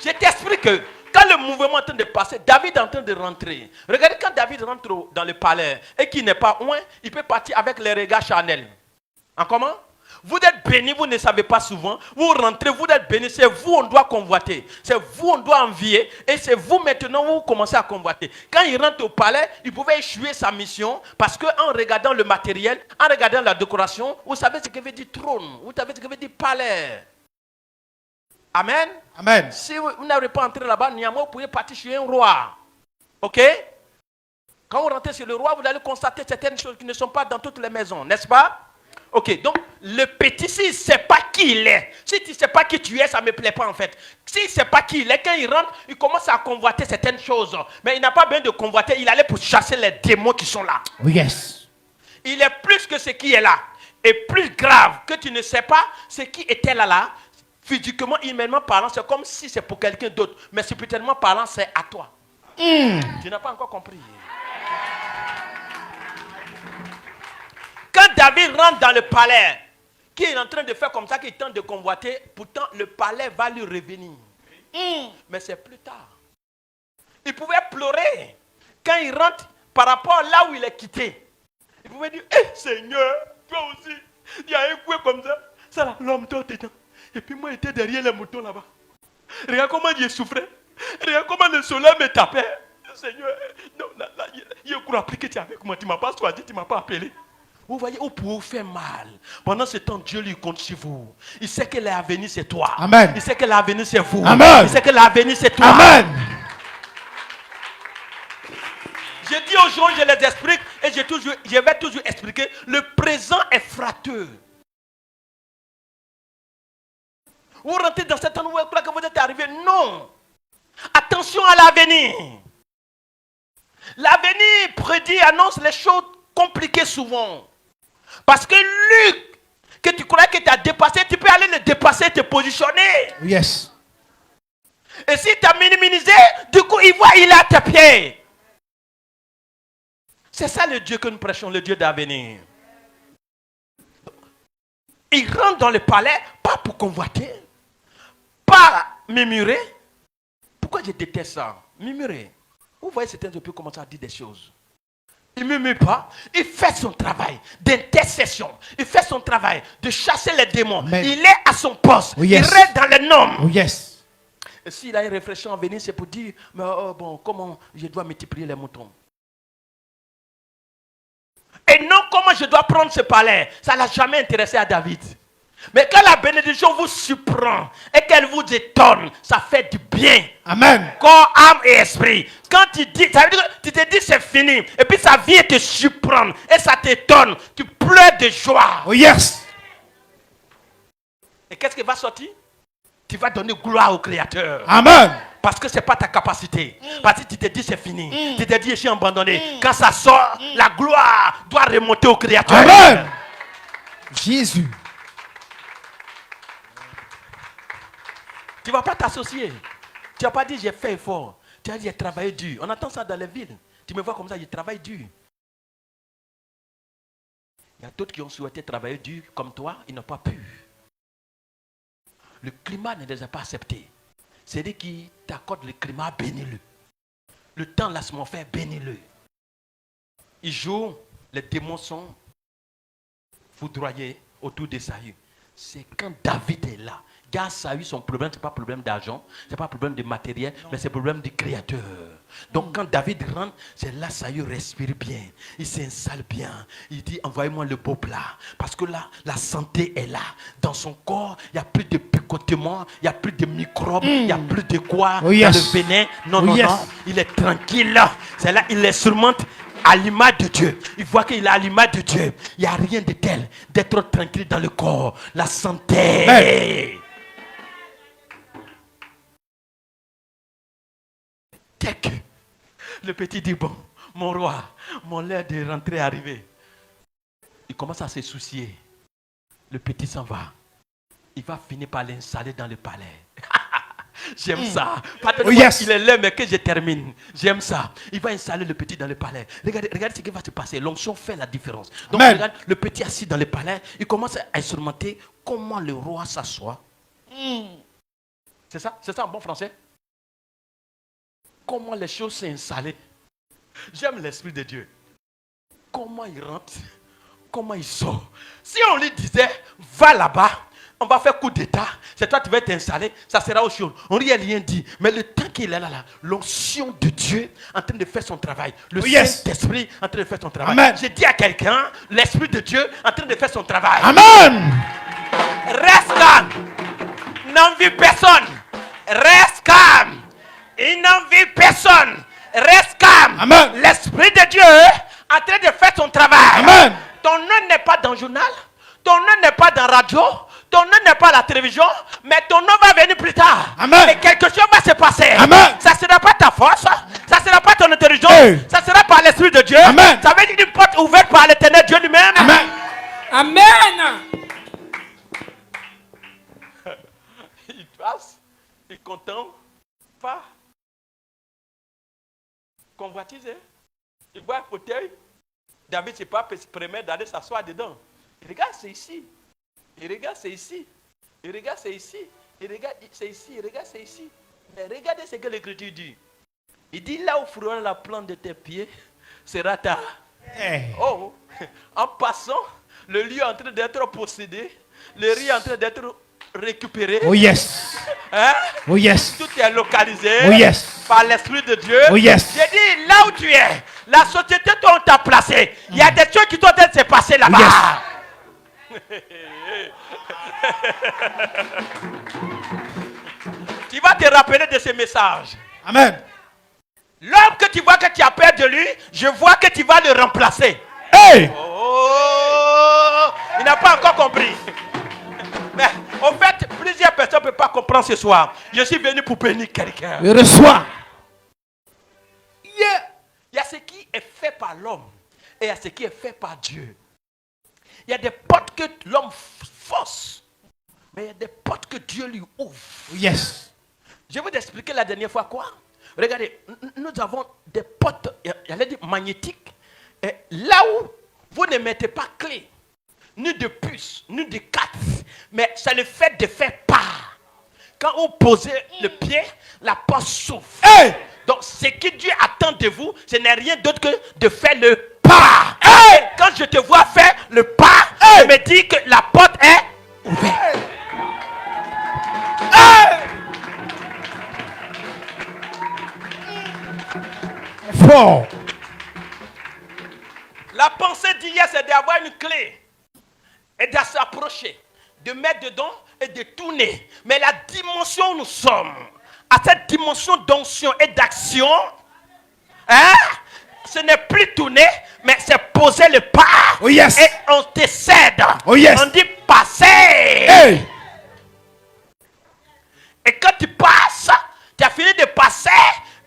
Je t'explique que quand le mouvement est en train de passer, David est en train de rentrer. Regardez quand David rentre dans le palais et qu'il n'est pas loin, il peut partir avec les regards charnels. En comment? Vous êtes bénis, vous ne savez pas souvent. Vous rentrez, vous êtes bénis. C'est vous, on doit convoiter. C'est vous, on doit envier. Et c'est vous, maintenant, vous commencez à convoiter. Quand il rentre au palais, il pouvait échouer sa mission. Parce qu'en regardant le matériel, en regardant la décoration, vous savez ce que veut dire trône. Vous savez ce que veut dire palais. Amen. Amen. Si vous n'avez pas entré là-bas, vous pouvez partir chez un roi. Ok? Quand vous rentrez chez le roi, vous allez constater certaines choses qui ne sont pas dans toutes les maisons. N'est-ce pas? Ok, donc le petit, s'il ne sait pas qui il est, si tu ne sais pas qui tu es, ça ne me plaît pas en fait. S'il ne sait pas qui il est, quand il rentre, il commence à convoiter certaines choses. Mais il n'a pas besoin de convoiter, il allait pour chasser les démons qui sont là. Oh yes. Il est plus que ce qui est là. Et plus grave que tu ne sais pas ce qui était là, physiquement, humainement parlant, c'est comme si c'est pour quelqu'un d'autre. Mais spirituellement parlant, c'est à toi. Tu n'as pas encore compris. Quand David rentre dans le palais, qui est en train de faire comme ça, qui tente de convoiter, pourtant le palais va lui revenir. Mais c'est plus tard. Il pouvait pleurer quand il rentre par rapport à là où il est quitté. Il pouvait dire, Seigneur, toi aussi, il y a un coué comme ça. Ça là, l'homme toi dedans. Et puis moi, j'étais derrière les moutons là-bas. Regarde comment j'ai souffert. Regarde comment le soleil me tapait. Seigneur, non, là, il croit plus que tu es avec moi. Tu ne m'as pas choisi, tu ne m'as pas appelé. Vous voyez, où pour vous faire mal. Pendant ce temps, Dieu lui compte sur vous. Il sait que l'avenir c'est toi. Amen. Il sait que l'avenir c'est vous. Amen. Il sait que l'avenir c'est toi. Amen. Je dis aux gens, je les explique et je vais toujours expliquer. Le présent est frappeux. Vous rentrez dans cet endroit où vous êtes arrivé. Non. Attention à l'avenir. L'avenir prédit, annonce les choses compliquées souvent. Parce que Luc, que tu crois que tu as dépassé, tu peux aller le dépasser, te positionner. Yes. Et si tu as minimisé, du coup, il voit, il est à tes pieds. C'est ça le Dieu que nous prêchons, le Dieu d'avenir. Il rentre dans le palais, pas pour convoiter, pas murmurer. Pourquoi je déteste ça? Murmurer. Vous voyez, certains peuvent commencer à dire des choses. Il ne murmure pas, il fait son travail d'intercession. Il fait son travail de chasser les démons. Amen. Il est à son poste. Oh, yes. Il reste dans les normes. Oh yes. Et s'il a une réflexion à venir, c'est pour dire, mais bon, comment je dois multiplier les moutons? Et non, comment je dois prendre ce palais? Ça ne l'a jamais intéressé à David. Mais quand la bénédiction vous surprend et qu'elle vous étonne, ça fait du bien. Amen. Corps, âme et esprit. Quand tu dis, ça veut dire que tu te dis c'est fini. Et puis ça vient te surprendre et ça t'étonne. Tu pleures de joie. Oh yes. Et qu'est-ce qui va sortir? Tu vas donner gloire au Créateur. Amen. Parce que ce n'est pas ta capacité. Parce que tu te dis c'est fini. Tu te dis je suis abandonné. Quand ça sort, la gloire doit remonter au Créateur. Amen. Jésus. Tu ne vas pas t'associer. Tu n'as pas dit j'ai fait effort. Tu as dit j'ai travaillé dur. On entend ça dans les villes. Tu me vois comme ça, je travaille dur. Il y a d'autres qui ont souhaité travailler dur comme toi, ils n'ont pas pu. Le climat ne les a pas acceptés. C'est-à-dire qui t'accorde le climat, bénis-le. Le temps laisse-moi faire, bénis-le. Il joue, les démons sont foudroyés autour de Saül. C'est quand David est là. Car Saül, son problème, ce n'est pas un problème d'argent, ce n'est pas un problème de matériel, mais c'est un problème du Créateur. Donc quand David rentre, c'est là Saül respire bien. Il s'installe bien. Il dit, envoyez-moi le beau plat. Parce que là, la santé est là. Dans son corps, il n'y a plus de picotement, il n'y a plus de microbes, il n'y a plus de quoi, Oh yes. le venin. Non, Oh non, yes. non. Il est tranquille. C'est là, il est surmonte à l'image de Dieu. Il voit qu'il est à l'image de Dieu. Il n'y a rien de tel d'être tranquille dans le corps. La santé. Amen. Dès que le petit dit, bon, mon roi, mon l'heure de rentrer est arrivée. Il commence à se soucier. Le petit s'en va. Il va finir par l'installer dans le palais. J'aime ça. Oh yes. Il est là, mais que je termine. J'aime ça. Il va installer le petit dans le palais. Regardez ce qui va se passer. L'onction fait la différence. Donc, Amen. regarde, le petit assis dans le palais, il commence à instrumenter comment le roi s'assoit. C'est ça en bon français? Comment les choses sont installées. J'aime l'Esprit de Dieu. Comment il rentre, comment il sort. Si on lui disait, va là-bas, on va faire coup d'état, c'est toi qui vas t'installer, ça sera autre chose. On n'y a rien dit. Mais le temps qu'il est là, l'onction de Dieu en train de faire son travail. Le Oh yes. Saint-Esprit en train de faire son travail. Amen. J'ai dit à quelqu'un, l'Esprit de Dieu en train de faire son travail. Amen. Reste calme. N'envie personne. Reste calme. Il n'envie personne. Reste calme. Amen. L'Esprit de Dieu est en train de faire son travail. Amen. Ton nom n'est pas dans le journal. Ton nom n'est pas dans la radio, ton nom n'est pas à la télévision, mais ton nom va venir plus tard. Amen. Et quelque chose va se passer. Amen. Ça ne sera pas ta force, ça ne sera pas ton intelligence, Hey. ça sera par l'Esprit de Dieu. Amen. Ça veut dire une porte ouverte par l'Éternel Dieu lui-même. Amen. Amen. Il passe, il contemple, pas convoitiser. Il voit un fauteuil. David ne s'est pas permis d'aller s'asseoir dedans. Il regarde, c'est ici. Il regarde, c'est ici. Il regarde, c'est ici. Il regarde, c'est ici. Il regarde, c'est ici. Mais regardez ce que l'Écriture dit. Il dit, là où frôlera la plante de tes pieds, sera ta... Hey. Oh, en passant, le lieu est en train d'être possédé. Le riz est en train d'être récupéré. Oh yes. Hein? Oh yes. Tout est localisé Oh yes. par l'Esprit de Dieu. Oh yes. J'ai dit, là où tu es, la société dont on t'a placé, il y a des choses qui sont en train de se passer là-bas. Tu vas te rappeler de ce message. Amen. L'homme que tu vois que tu as peur de lui, je vois que tu vas le remplacer. Hey. Oh, il n'a pas encore compris. Mais en fait, plusieurs personnes ne peuvent pas comprendre ce soir. Je suis venu pour bénir quelqu'un. Je reçois. Yeah. Il y a ce qui est fait par l'homme et il y a ce qui est fait par Dieu. Il y a des portes que l'homme force, mais il y a des portes que Dieu lui ouvre. Oh yes. Je vais vous expliquer la dernière fois quoi. Regardez, nous avons des portes, j'allais dire magnétiques, et là où vous ne mettez pas clé, ni de puce, ni de carte, mais c'est le fait de faire part. Quand vous posez le pied, la porte s'ouvre. Hey. Donc, ce que Dieu attend de vous, ce n'est rien d'autre que de faire le pas. Hey. Et quand je te vois faire le pas, hey, je me dis que la porte est ouverte. Hey. Fort. La pensée d'hier, c'est d'avoir une clé et de s'approcher, de mettre dedans et de tourner. Mais la dimension où nous sommes, à cette dimension d'onction et d'action, hein, ce n'est plus tourner, mais c'est poser le pas. Oh yes. Et on te cède. Oh yes. On dit passer. Hey. Et quand tu passes, tu as fini de passer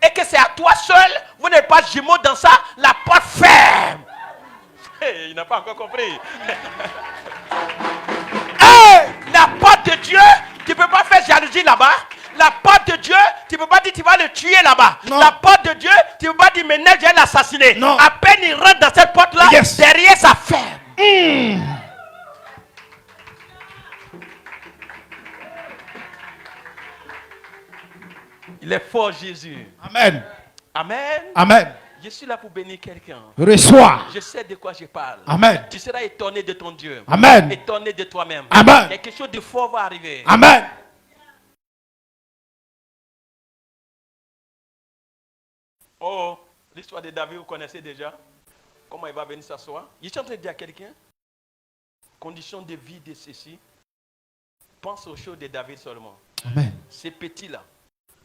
et que c'est à toi seul, vous n'êtes pas jumeaux dans ça, la porte ferme. Hey, il n'a pas encore compris. Hey, la porte de Dieu, tu ne peux pas faire jalousie là-bas. La porte de Dieu, tu ne peux pas dire tu vas le tuer là-bas. Non. La porte de Dieu, tu ne peux pas dire maintenant je vais l'assassiner. Non. À peine il rentre dans cette porte-là, Yes. derrière ça ferme. Il est fort Jésus. Amen. Amen. Amen. Je suis là pour bénir quelqu'un. Reçois. Je sais de quoi je parle. Amen. Tu seras étonné de ton Dieu. Amen. Étonné de toi-même. Amen. Quelque chose de fort va arriver. Amen. Oh, l'histoire de David, vous connaissez déjà. Comment il va venir s'asseoir. Je suis en train de dire à quelqu'un, condition de vie de ceci, pense aux choses de David seulement. Amen. Ces petits-là,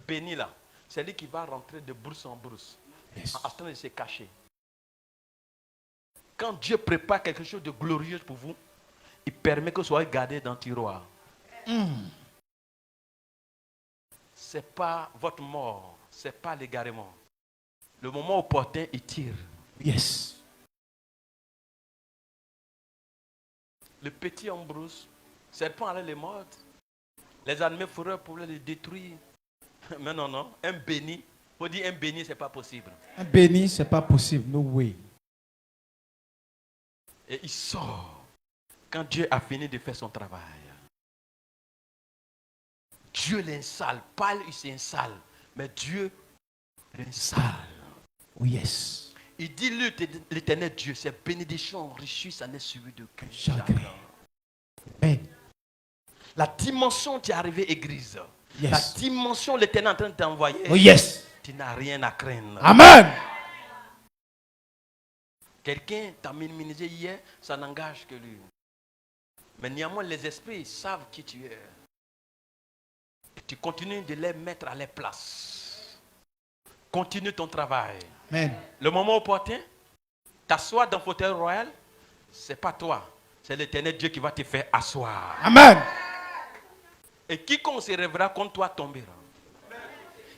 bénis-là, c'est lui qui va rentrer de brousse en brousse, Yes. en train de se cacher. Quand Dieu prépare quelque chose de glorieux pour vous, il permet que vous soyez gardé dans le tiroir. Ce n'est pas votre mort, ce n'est pas l'égarement. Le moment opportun, il tire. Yes. Le petit en brousse, serpent allait les mordre. Les animaux feraient pour les détruire. Mais non, non, un béni, il faut dire un béni, ce n'est pas possible. Un béni, c'est pas possible. No way. Et il sort quand Dieu a fini de faire son travail. Dieu l'installe, pas il s'installe, mais Dieu l'installe. Oh yes. Il dit l'Éternel Dieu, ses bénédictions enrichissent, ça n'est suivi de que Chagrin. chagrin. Amen. La dimension qui est arrivée est grise. Yes. La dimension l'Éternel est en train de t'envoyer. Oh yes. Tu n'as rien à craindre. Amen. Quelqu'un t'a minimisé hier, ça n'engage que lui. Mais néanmoins, les esprits savent qui tu es. Et tu continues de les mettre à leur place. Continue ton travail. Amen. Le moment opportun, t'asseoir dans le fauteuil royal, c'est pas toi. c'est l'Éternel Dieu qui va te faire asseoir. Amen. Et quiconque se rêvera contre toi tombera.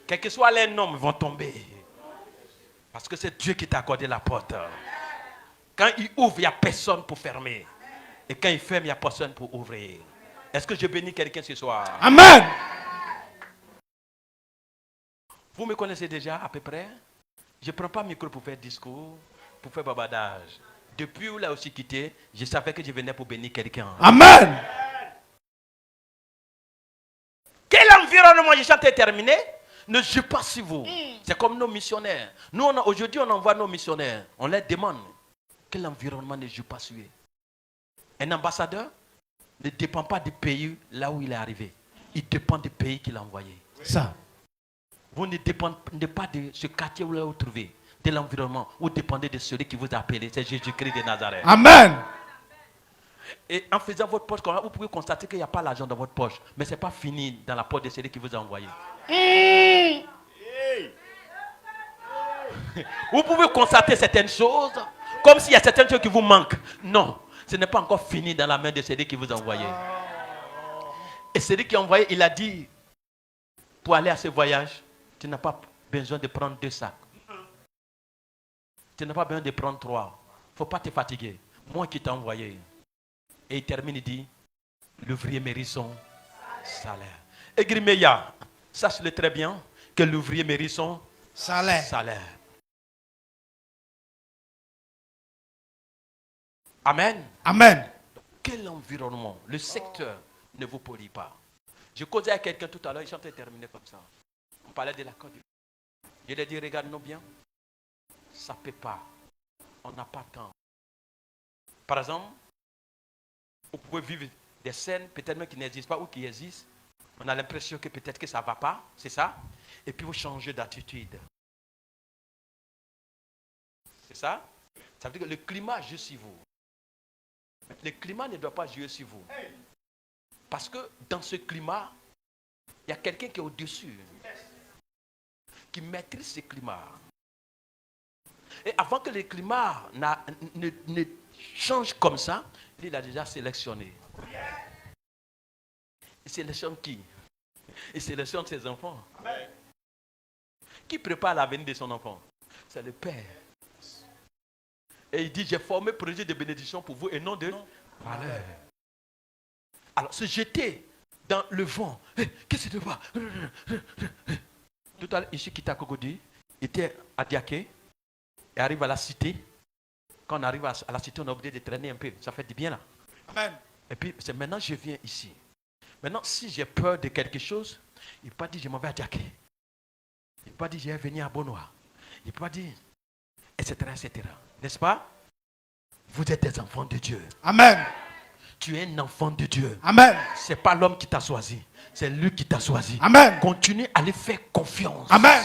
Quel que soit les noms, ils vont tomber. Parce que c'est Dieu qui t'a accordé la porte. Quand il ouvre, il n'y a personne pour fermer. Et quand il ferme, il n'y a personne pour ouvrir. Est-ce que je bénis quelqu'un ce soir? Amen. Vous me connaissez déjà à peu près? Je ne prends pas le micro pour faire discours, pour faire babadage. Depuis où il a aussi quitté, je savais que je venais pour bénir quelqu'un. Amen. Quel environnement, je chante terminé, ne joue pas sur vous. C'est comme nos missionnaires. Nous, aujourd'hui, on envoie nos missionnaires. On leur demande quel environnement ne joue pas sur eux. Un ambassadeur ne dépend pas du pays là où il est arrivé. Il dépend du pays qu'il a envoyé. Ça. Vous ne dépendez pas de ce quartier où vous vous trouvez, de l'environnement. Vous dépendez de celui qui vous a appelé. C'est Jésus-Christ de Nazareth. Amen. Et en faisant votre poche, vous pouvez constater qu'il n'y a pas l'argent dans votre poche. Mais ce n'est pas fini dans la poche de celui qui vous a envoyé. Vous pouvez constater certaines choses, comme s'il y a certaines choses qui vous manquent. Non, ce n'est pas encore fini dans la main de celui qui vous a envoyé. Et celui qui a envoyé, il a dit, pour aller à ce voyage, tu n'as pas besoin de prendre 2 sacs. Tu n'as pas besoin de prendre 3. Il ne faut pas te fatiguer. Moi qui t'ai envoyé. Et il termine, il dit, l'ouvrier mérite son salaire. Et Grimeya, sache-le très bien, que l'ouvrier mérite son salaire. Amen. Amen. Quel environnement, le secteur ne vous pollue pas. Je causais à quelqu'un tout à l'heure, il chantait terminé comme ça. On parlait de la Côte d'Ivoire. Je lui ai dit, regarde-nous bien. Ça ne peut pas. On n'a pas de temps. Par exemple, vous pouvez vivre des scènes peut-être même qui n'existent pas ou qui existent. On a l'impression que peut-être que ça ne va pas, c'est ça. Et puis vous changez d'attitude. C'est ça? Ça veut dire que le climat joue sur vous. Le climat ne doit pas jouer sur vous. Parce que dans ce climat, il y a quelqu'un qui est au-dessus, qui maîtrise ce climat. Et avant que le climat ne change comme ça, il a déjà sélectionné. Il sélectionne qui? Il sélectionne ses enfants. Qui prépare l'avenir de son enfant? C'est le Père. Et il dit, j'ai formé projet de bénédiction pour vous et non de malheur. Alors, se jeter dans le vent. Qu'est-ce que c'est de voir? Tout à l'heure, ici, Kitakogodi était à Diaké et arrive à la cité. Quand on arrive à la cité, on a obligé de traîner un peu. Ça fait du bien là. Amen. Et puis, c'est maintenant je viens ici. Maintenant, si j'ai peur de quelque chose, il ne peut pas dire je m'en vais à Diaké. Il ne peut pas dire je vais venir à Bonois. Il ne peut pas dire, etc., etc. N'est-ce pas? Vous êtes des enfants de Dieu. Amen. Tu es un enfant de Dieu. Amen. Ce n'est pas l'homme qui t'a choisi. C'est lui qui t'a choisi. Amen. Continue à lui faire confiance. Amen.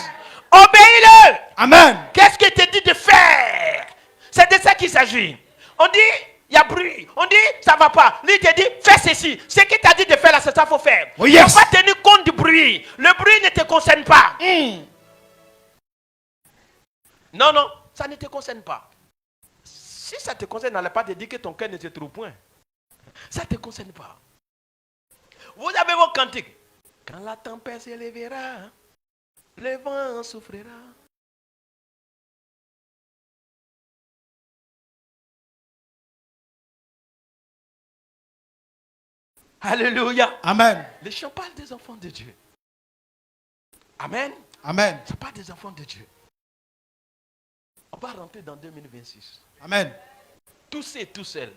Obéis-le. Amen. Qu'est-ce qu'il te dit de faire? C'est de ça qu'il s'agit. On dit, il y a bruit. On dit, ça ne va pas. Lui, il te dit, fais ceci. Ce qu'il t'a dit de faire là, c'est ça qu'il faut faire. Oh, yes. Il ne faut pas tenir compte du bruit. Le bruit ne te concerne pas. Non, non, ça ne te concerne pas. Si ça te concerne, n'allez pas te dire que ton cœur ne se trouve point. Ça ne te concerne pas. Vous avez vos cantiques. Quand la tempête s'élèvera, le vent souffrira. Alléluia. Amen. Les chants parlent des enfants de Dieu. Amen. Amen. Ça parle des enfants de Dieu. On va rentrer dans 2026. Amen. Tous et tous seuls,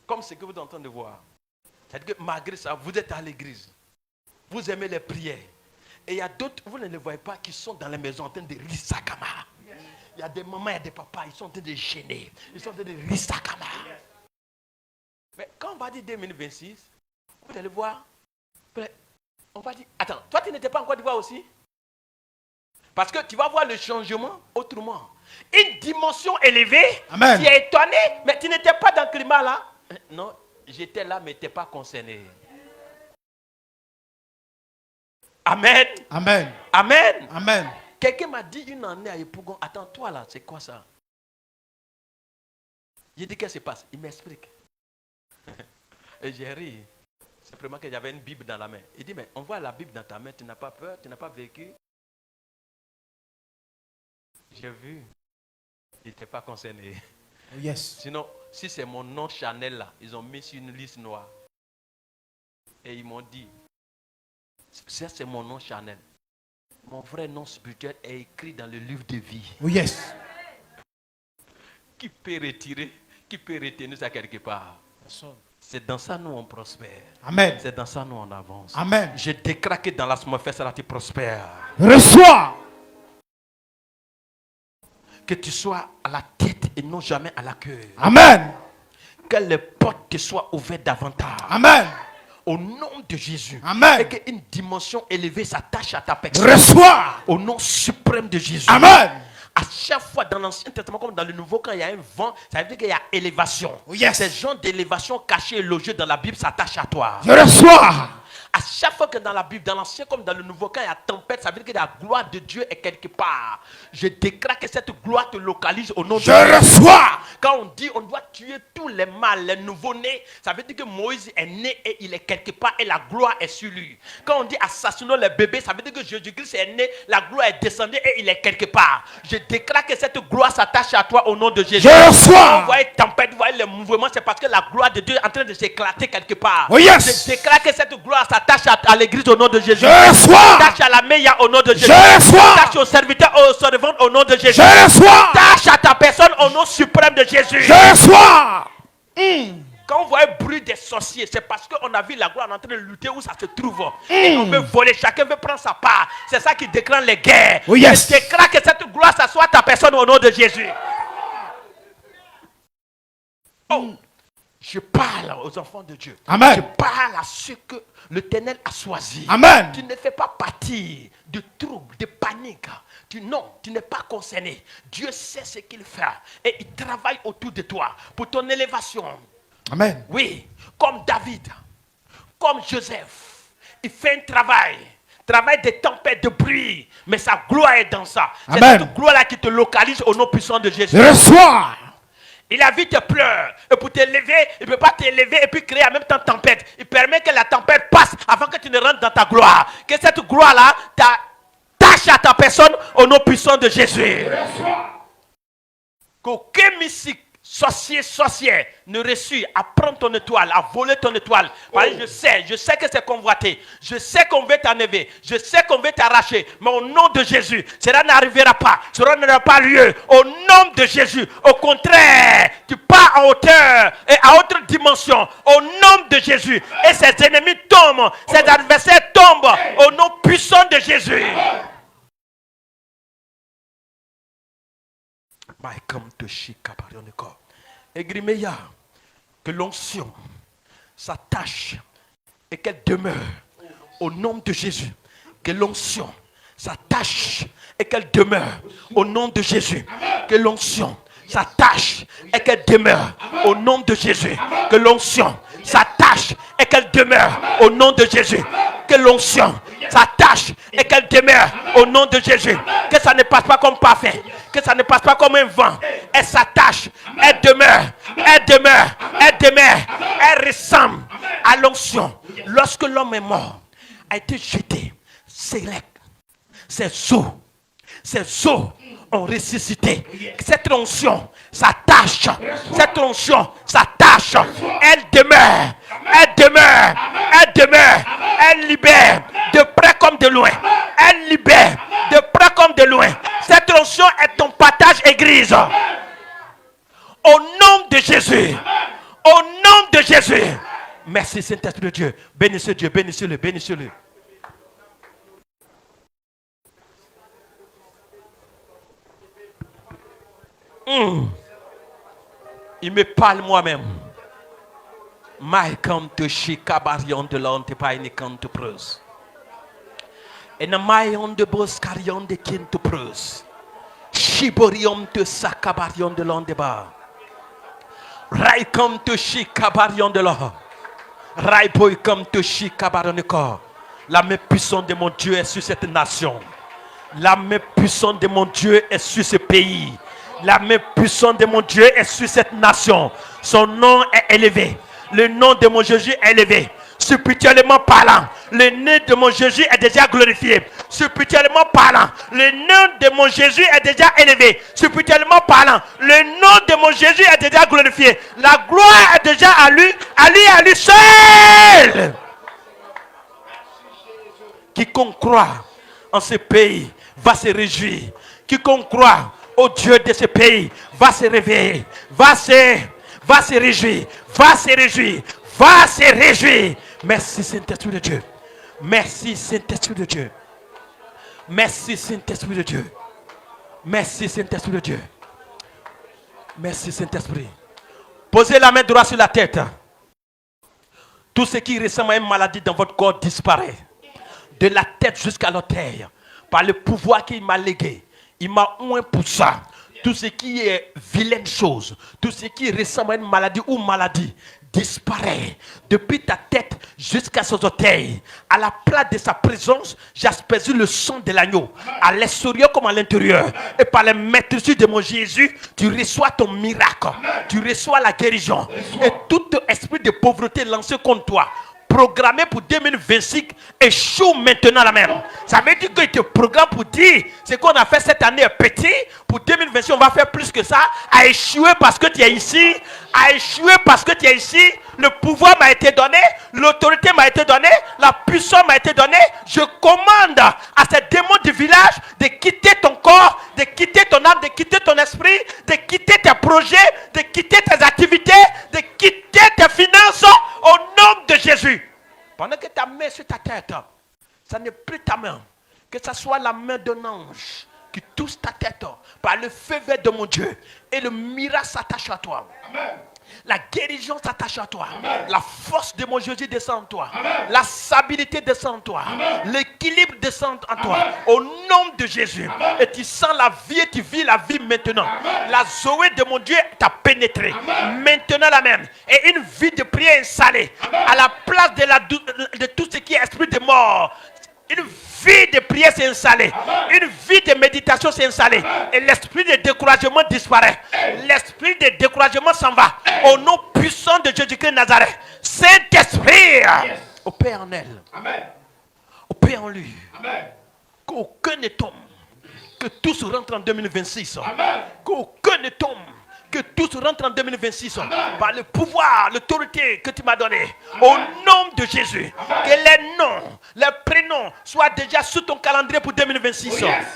comme ce que vous êtes en train de voir. C'est-à-dire que malgré ça, vous êtes à l'église. Vous aimez les prières. Et il y a d'autres, vous ne les voyez pas, qui sont dans les maisons en train de risakama. Il y a des mamans, il y a des papas, ils sont en train de gêner. Ils sont en train de risakama. Mais quand on va dire 2026, vous allez voir, on va dire, attends, toi tu n'étais pas en Côte d'Ivoire aussi? Parce que tu vas voir le changement autrement. Une dimension élevée. Amen. Tu es étonné, mais tu n'étais pas dans le climat là. Non, j'étais là, mais tu n'étais pas concerné. Amen. Amen. Amen. Amen. Quelqu'un m'a dit une année à Epougon, attends, toi là, c'est quoi ça? J'ai dit, qu'est-ce qui se passe? Il m'explique. Et j'ai ri. Simplement que j'avais une Bible dans la main. Il dit, mais on voit la Bible dans ta main, tu n'as pas peur, tu n'as pas vécu. J'ai vu. Il n'était pas concerné. Oh, yes. Sinon, si c'est mon nom Chanel là, ils ont mis sur une liste noire. Et ils m'ont dit, ça c'est mon nom Chanel. Mon vrai nom spirituel est écrit dans le livre de vie. Oh, yes. Qui peut retirer, qui peut retenir ça quelque part? C'est dans ça nous on prospère. Amen. C'est dans ça nous on avance. Amen. Je déclare que dans l'atmosphère, ça là tu prospères. Reçois. Que tu sois à la tête et non jamais à la queue. Amen. Que les portes te soient ouvertes davantage. Amen. Au nom de Jésus. Amen. Et qu'une dimension élevée s'attache à ta personne. Reçois. Au nom suprême de Jésus. Amen. À chaque fois dans l'Ancien Testament comme dans le Nouveau, quand il y a un vent, ça veut dire qu'il y a élévation. Oh, yes. Ces gens d'élévation cachés et logés dans la Bible s'attachent à toi. Je reçois. À chaque fois que dans la Bible, dans l'Ancien comme dans le Nouveau, quand il y a tempête, ça veut dire que la gloire de Dieu est quelque part. Je déclare que cette gloire te localise au nom de Dieu. Je reçois. Quand on dit on doit tuer tous les mâles, les nouveau-nés, ça veut dire que Moïse est né et il est quelque part et la gloire est sur lui. Quand on dit assassinons les bébés, ça veut dire que Jésus-Christ est né, la gloire est descendue et il est quelque part. Je déclare que cette gloire s'attache à toi au nom de Jésus. Je reçois. Quand vous voyez tempête, vous voyez les mouvements, c'est parce que la gloire de Dieu est en train de s'éclater quelque part. Oh, yes. Je déclare que cette gloire s'attache à l'église au nom de Jésus. Je reçois. S'attache à la meilleure au nom de Jésus. Je reçois. S'attache aux serviteurs, aux servantes au nom de Jésus. Je reçois. S'attache à ta personne au nom suprême de Jésus. Je reçois. Quand on voit le bruit des sorciers, c'est parce qu'on a vu la gloire en train de lutter où ça se trouve. Et on veut voler, chacun veut prendre sa part. C'est ça qui déclenche les guerres. Oh, yes. Je déclare que cette gloire, ça soit ta personne au nom de Jésus. Oh, je parle aux enfants de Dieu. Amen. Je parle à ceux que l'Éternel a choisis. Amen. Tu ne fais pas partie de troubles, de panique. Non, tu n'es pas concerné. Dieu sait ce qu'il fait. Et il travaille autour de toi pour ton élévation. Amen. Oui, comme David, comme Joseph. Il fait un travail de tempête, de bruit. Mais sa gloire est dans ça. C'est Amen. cette gloire-là qui te localise au nom puissant de Jésus. Je reçois. Il a vu tes pleurs. Et pour t'élever, il ne peut pas t'élever et puis créer en même temps tempête. Il permet que la tempête passe avant que tu ne rentres dans ta gloire. Que cette gloire-là t'attache à ta personne au nom puissant de Jésus. Qu'aucun mystique, sorcier, sorcière ne réussit à prendre ton étoile, à voler ton étoile. Parce que je sais que c'est convoité. Je sais qu'on veut t'enlever. Je sais qu'on veut t'arracher. Mais au nom de Jésus, cela n'arrivera pas. Cela n'aura pas lieu. Au nom de Jésus. Au contraire, tu pars en hauteur et à autre dimension. Au nom de Jésus. Et ses ennemis tombent. Ses adversaires tombent. Au nom puissant de Jésus. Egrimeya, que l'onction s'attache et qu'elle demeure au nom de Jésus. Que l'onction s'attache et qu'elle demeure au nom de Jésus. Que l'onction s'attache et qu'elle demeure au nom de Jésus. Que l'onction s'attache et qu'elle demeure au nom de Jésus. Que l'onction s'attache et qu'elle demeure au nom de Jésus. Que ça ne passe pas comme parfait. Que ça ne passe pas comme un vent. Elle s'attache, elle demeure, elle demeure, elle demeure. Elle ressemble à l'onction. Lorsque l'homme est mort, a été jeté, ses os ont ressuscité. Cette onction s'attache. Cette onction s'attache. Elle demeure. Elle demeure. Elle demeure. Elle libère de près comme de loin. Elle libère de près comme de loin. Cette onction est ton partage église. Au nom de Jésus. Au nom de Jésus. Merci Saint-Esprit de Dieu. Bénissez Dieu. Bénissez-le. Bénissez-le. Il me parle moi-même. My come to Shikabarion de l'Antepaini to Prus. Et na mayon de Boscarion de Kinto Prus. Shiborium to Sakabarion de l'Andeba. Rai come to Shikabarion de l'Or. Rai boy come to Shikabaroniko. La main puissante de mon Dieu est sur cette nation. La main puissante de mon Dieu est sur ce pays. La main puissante de mon Dieu est sur cette nation. Son nom est élevé. Le nom de mon Jésus est élevé. Spirituellement parlant, le nom de mon Jésus est déjà glorifié. Spirituellement parlant, le nom de mon Jésus est déjà élevé. Spirituellement parlant, le nom de mon Jésus est déjà glorifié. La gloire est déjà à lui seul. Quiconque croit en ce pays va se réjouir. Quiconque croit au Dieu de ce pays va se réveiller, va se réjouir, va se réjouir, va se réjouir. Merci Saint-Esprit de Dieu. Merci Saint-Esprit de Dieu. Merci Saint-Esprit de Dieu. Merci Saint-Esprit de Dieu. Merci Saint-Esprit. Posez la main droite sur la tête. Tout ce qui ressemble à une maladie dans votre corps disparaît. De la tête jusqu'à l'orteil. Par le pouvoir qu'il m'a légué. Il m'a oint pour ça. Tout ce qui est vilaine chose, tout ce qui ressemble à une maladie ou maladie, disparaît. Depuis ta tête jusqu'à ses orteils. À la place de sa présence, j'ai aspergé le sang de l'agneau. À l'extérieur comme à l'intérieur. Et par la maîtrise de mon Jésus, tu reçois ton miracle. Tu reçois la guérison. Et tout esprit de pauvreté lancé contre toi, programmé pour 2025, échoue maintenant la même. Ça veut dire qu'il te programme pour dire ce qu'on a fait cette année est petit. Pour 2026, on va faire plus que ça. A échoué parce que tu es ici. A échoué parce que tu es ici. Le pouvoir m'a été donné. L'autorité m'a été donnée. La puissance m'a été donnée. Je commande à ces démons du village de quitter ton corps, de quitter ton âme, de quitter ton esprit, de quitter tes projets, de quitter tes activités, de quitter tes finances au nom de Jésus. Pendant que ta main sur ta tête, ça n'est plus ta main. Que ce soit la main d'un ange qui touche ta tête par le feu vert de mon Dieu. Et le miracle s'attache à toi. Amen. La guérison s'attache à toi. Amen. La force de mon Jésus descend en toi. Amen. La stabilité descend en toi. L'équilibre descend en toi. Amen. Au nom de Jésus. Amen. Et tu sens la vie et tu vis la vie maintenant. Amen. La Zoé de mon Dieu t'a pénétré. Amen. Maintenant la même. Et une vie de prière installée. Amen. À la place de tout ce qui est esprit de mort. Une vie de prière s'est installée. Amen. Une vie de méditation s'est installée. Amen. Et l'esprit de découragement disparaît. Hey. L'esprit de découragement s'en va. Hey. Au nom puissant de Jésus-Christ de Nazareth. Saint-Esprit, yes. Opère en elle. Amen. Opère en lui. Amen. Qu'aucun ne tombe. Que tous rentrent en 2026. Amen. Qu'aucun ne tombe. Que tous rentrent en 2026. Amen. Par le pouvoir, l'autorité que tu m'as donnée. Au nom de Jésus. Amen. Que les noms, les prénoms soient déjà sous ton calendrier pour 2026. Oh yes.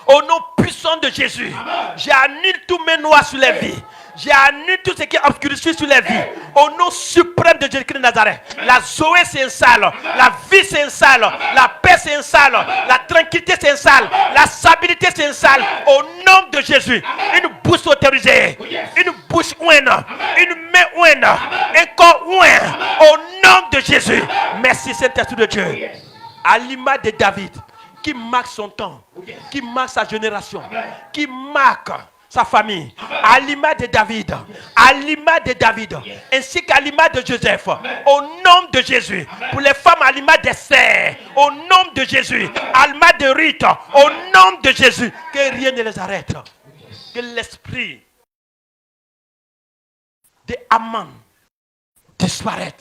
Au nom puissant de Jésus. J'ai annulé tous mes noirs sur les vies. J'ai annulé tout ce qui est obscurci sur les vies. Au nom suprême de Jésus-Christ de Nazareth. La Zoé s'installe. La vie s'installe. La paix s'installe. La tranquillité s'installe. La stabilité s'installe. Au nom de Jésus. Une bouche autorisée. Une bouche ouine. Une main ouine. Un corps ouine. Au nom de Jésus. Merci Saint-Esprit de Dieu. À l'image de David, qui marque son temps, qui marque sa génération, qui marque sa famille, à l'image de David, à l'image de David, ainsi qu'à l'image de Joseph, au nom de Jésus, pour les femmes à l'image d'Esther, au nom de Jésus, à l'image de Ruth, au nom de Jésus, que rien ne les arrête, que l'esprit de Haman disparaisse,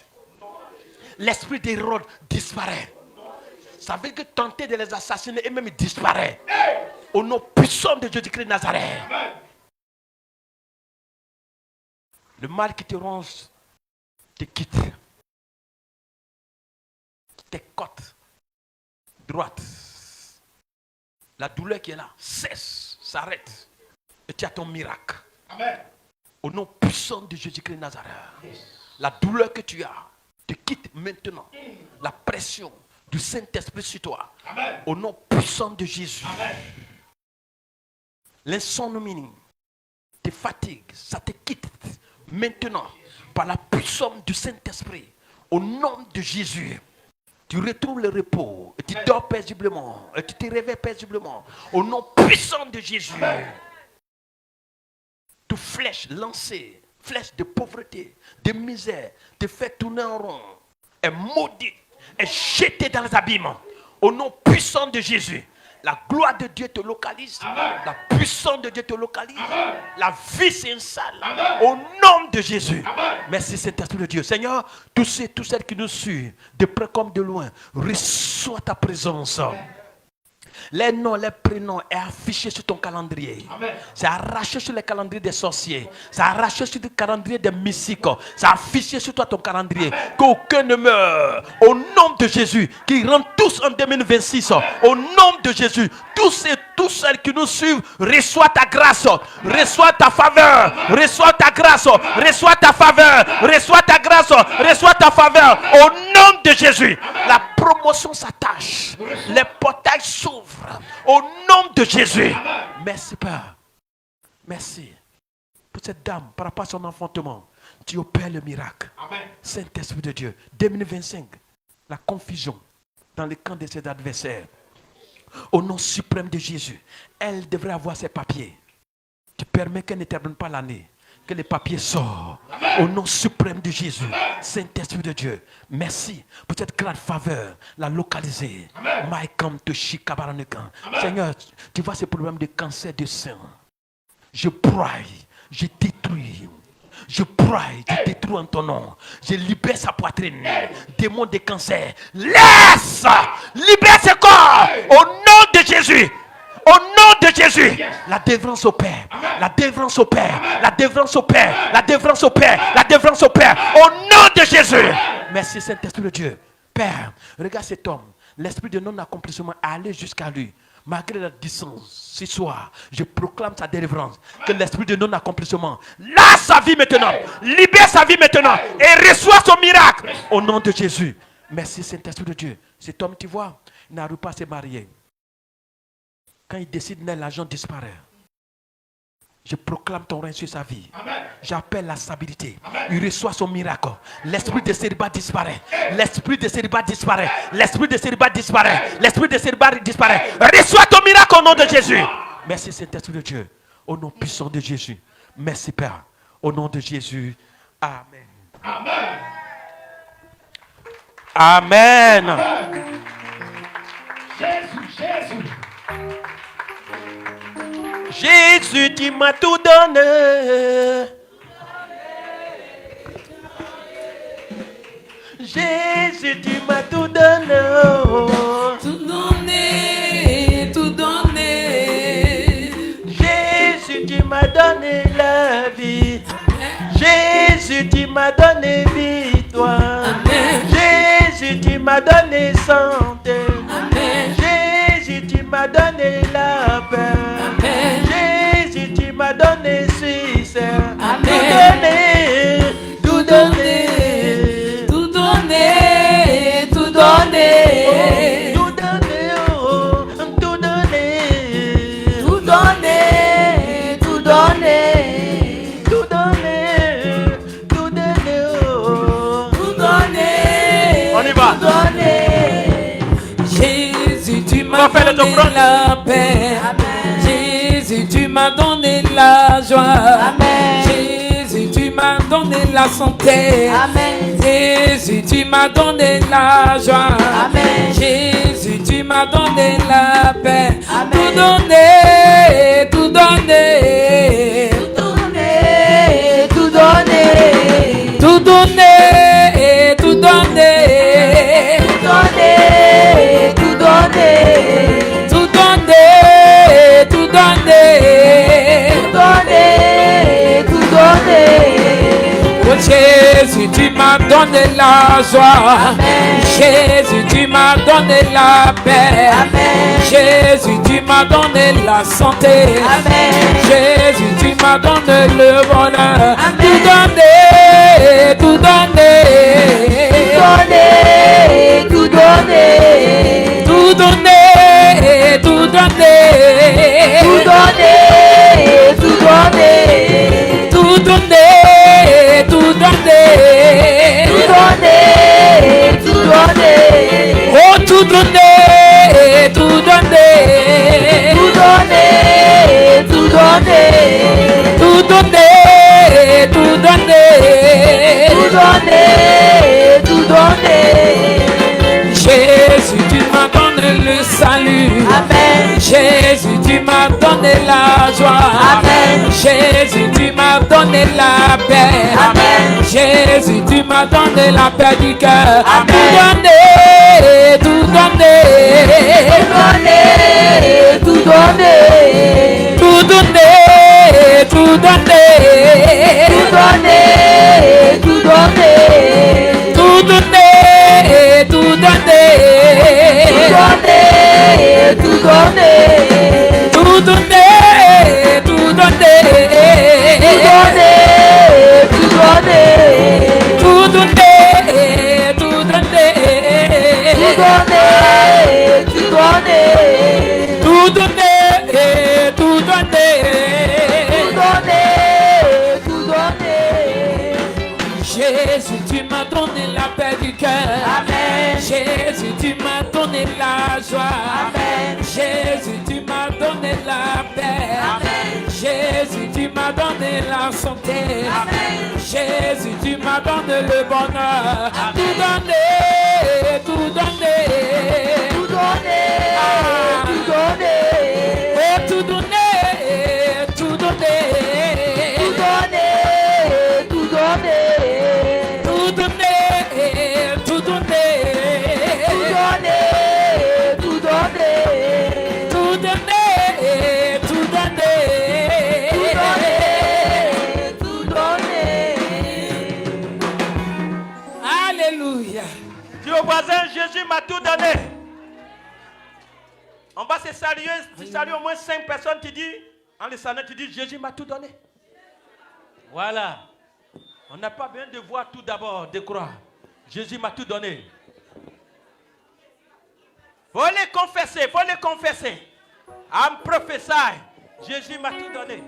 l'esprit d'Hérode disparaît. Ça veut dire que tenter de les assassiner et même disparaît. Au nom puissant de Jésus-Christ de Nazareth. Le mal qui te ronge te quitte. Tes côtes droites. La douleur qui est là cesse, s'arrête. Et tu as ton miracle. Amen. Au nom puissant de Jésus-Christ de Nazareth. La douleur que tu as te quitte maintenant. La pression du Saint-Esprit sur toi. Amen. Au nom puissant de Jésus. L'insomnie te fatigue, ça te quitte maintenant par la puissance du Saint-Esprit. Au nom de Jésus, tu retrouves le repos et tu dors paisiblement et tu te réveilles paisiblement. Au nom puissant de Jésus. Toute flèche lancée, flèche de pauvreté, de misère, te fait tourner en rond, est maudite, est jetée dans les abîmes. Au nom puissant de Jésus, La gloire de Dieu te localise. La puissance de Dieu te localise. La vie s'installe. Au nom de Jésus. Merci Saint-Esprit de Dieu. Seigneur, tous celles qui nous suivent, de près comme de loin, reçois ta présence. Les noms, les prénoms est affiché sur ton calendrier. C'est arraché sur les calendriers des sorciers. C'est arraché sur le calendrier des mystiques. C'est affiché sur toi ton calendrier. Qu'aucun ne meure. Au nom de Jésus, qui rentrent tous en 2026. Au nom de Jésus, tous celles qui nous suivent, reçois ta grâce. Reçois ta faveur. Reçois ta grâce. Reçois ta faveur. Reçois ta grâce. Reçois ta faveur. Au nom de Jésus, la promotion s'attache. Les portails s'ouvrent. Au nom de Jésus. Merci Père. Merci pour cette dame par rapport à son enfantement. Tu opères le miracle. Saint-Esprit de Dieu. 2025. La confusion dans le camp de ses adversaires. Au nom suprême de Jésus. Elle devrait avoir ses papiers. Tu permets qu'elle ne termine pas l'année. Que les papiers sortent. Au nom suprême de Jésus. Saint-Esprit de Dieu. Merci pour cette grande faveur. La localiser. Seigneur, tu vois ce problème de cancer de sein. Je prie. Je détruis. Je prie, je détruis en ton nom. Je libère sa poitrine. Démon de cancer. Laisse. Libère ce corps. Au nom de Jésus. Au nom de Jésus, la délivrance opère. La délivrance opère. La délivrance opère. La délivrance opère. La délivrance opère. Au nom de Jésus. Merci Saint-Esprit de Dieu. Père, regarde cet homme. L'esprit de non-accomplissement est allé jusqu'à lui. Malgré la distance, ce soir, je proclame sa délivrance. Que l'esprit de non-accomplissement lâche sa vie maintenant. Libère sa vie maintenant. Et reçoit son miracle. Au nom de Jésus. Merci Saint-Esprit de Dieu. Cet homme, tu vois, il n'arrive pas à se marier. Quand il décide, l'argent disparaît. Je proclame ton règne sur sa vie. J'appelle la stabilité. Il reçoit son miracle. L'esprit de célibat disparaît. L'esprit de célibat disparaît. L'esprit de célibat disparaît. L'esprit de célibat disparaît. Reçois ton miracle au nom de Jésus. Merci Saint-Esprit de Dieu. Au nom puissant de Jésus. Merci Père. Au nom de Jésus. Amen. Amen. Amen. Jésus. Jésus, tu m'as tout donné. Jésus, tu m'as tout donné. Tout donné, tout donné. Jésus, tu m'as donné la vie. Jésus, tu m'as donné victoire. Jésus, tu m'as donné santé. Jésus, tu m'as donné la paix. Jésus, tu m'as donné succès. Tout donné, tout donné. Tout donné, tout donné. Tout donné, oh, tout donné. Tout donné, tout donné. Tout donné, tout donné, oh. Tout donné. On y va. Tout donné. Jésus, tu m'as donné la paix. Jésus, tu m'as donné la joie. Amen. Jésus, tu m'as donné la santé. Amen. Jésus, tu m'as donné la joie. Amen. Jésus, tu m'as donné la paix. Amen. Tout donné, tout donné. Tout donné, tout donné. Tout donné, tout donné. Tout donné, tout donné. Tout donné, tout donné. Tout donné, tout donné. Oh Jésus, tu m'as donné la joie. Amen. Jésus, tu m'as donné la paix. Amen. Jésus, tu m'as donné la santé. Amen. Jésus, tu m'as donné le bonheur. Amen. Tout donné, tout donné. Tout donné, tout donné. Tout donné, tout donné. Tout donné, tout donné. Tout donné, tout donné. Tout donné, tout donné. Oh, tout donné, tout donné. Tout donné, tout donné. Tout donné, tout donné. Tout donné, tout donné. Jésus, tu m'as donné le salut. Amen. Jésus, tu m'as donné la joie. Amen. Jésus, tu m'as donné la paix. Amen. Jésus, tu m'as donné la paix du cœur. Amen. Tout donné, Tout donné. tout donné, tout donné, Tout donné. Tout donné. tout donné, tout donné, Tout donné. tout Tout donné. donné, tout donné, Tout donné. tout donné, tout donné, Tout donné. Tout donné. tout donné, tout donné. Tout donné. Jésus, tu m'as donné la paix du cœur. Amen. Jésus, tu m'as donné la joie. Amen. Jésus, tu m'as donné la paix. Amen. Jésus, tu m'as donné la santé. Amen. Jésus, tu m'as donné le bonheur. Tout donné, tout donné. Tout donné. Tout donné. Oh, tout donné, tout donné. Tout donné. Tout donné. Tout donné, tout donné. Tout donné. Tout donné. Tout donné, tout donné. Tout donné. Alléluia. Dis au voisin, Jésus m'a tout donné. On va se saluer, tu salues au moins 5 personnes, tu dis, en les saluant, tu dis, Jésus m'a tout donné. Voilà. On n'a pas besoin de voir tout d'abord, de croire. Jésus m'a tout donné. Faut les confesser, faut les confesser. I'm prophesy. Jésus m'a tout donné.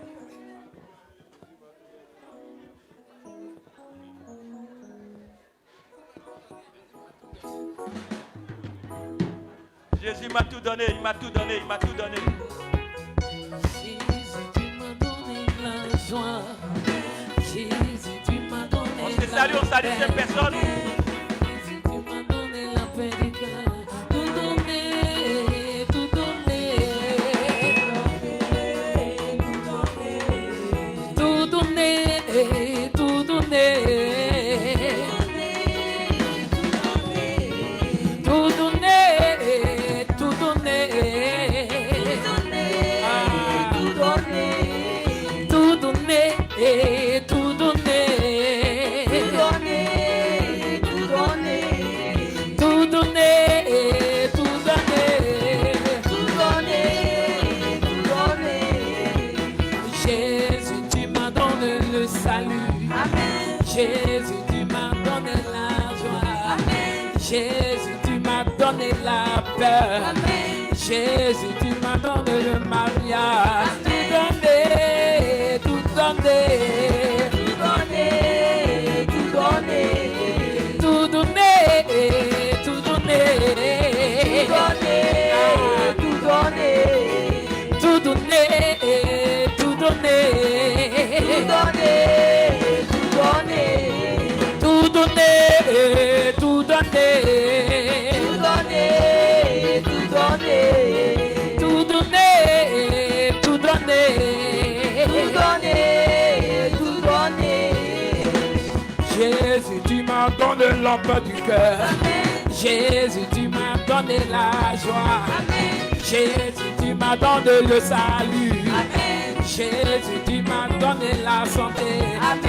Jésus m'a tout donné, il m'a tout donné, il m'a tout donné. Jésus, tu m'as donné la joie. Jésus, tu m'as donné On se salue, on salue ces personnes. Jésus, tu m'as donné la paix du cœur. Tout donné, tout donné. Tout donné, tout donné. Tout donné, tout donné. Tout donné. Tout donné, tout donné. Tout donné. Tout donné, tout donné. Tout donné. Tout donné. Jésus, tu m'as donné le salut. Amen. Jésus, tu m'as donné la joie. Amen. Jésus, tu m'as donné la paix. Amen. Jésus, tu m'as donné le mariage. Tout donné, tout donné. Tout donné. Tout donné. Tout donné, tout donné. Tout donné. Tout Tout donné. donné, tout donné. Tout donné. Tout donné, tout donné. Tout donné. Tout Tout donné. donné, tout donné. Tout donné. Tout donné. Jésus, tu m'as donné la paix du cœur. Amen. Jésus, tu m'as donné la joie. Amen. Jésus, tu m'as donné le salut. Amen. Jésus, tu m'as donné la santé. Amen.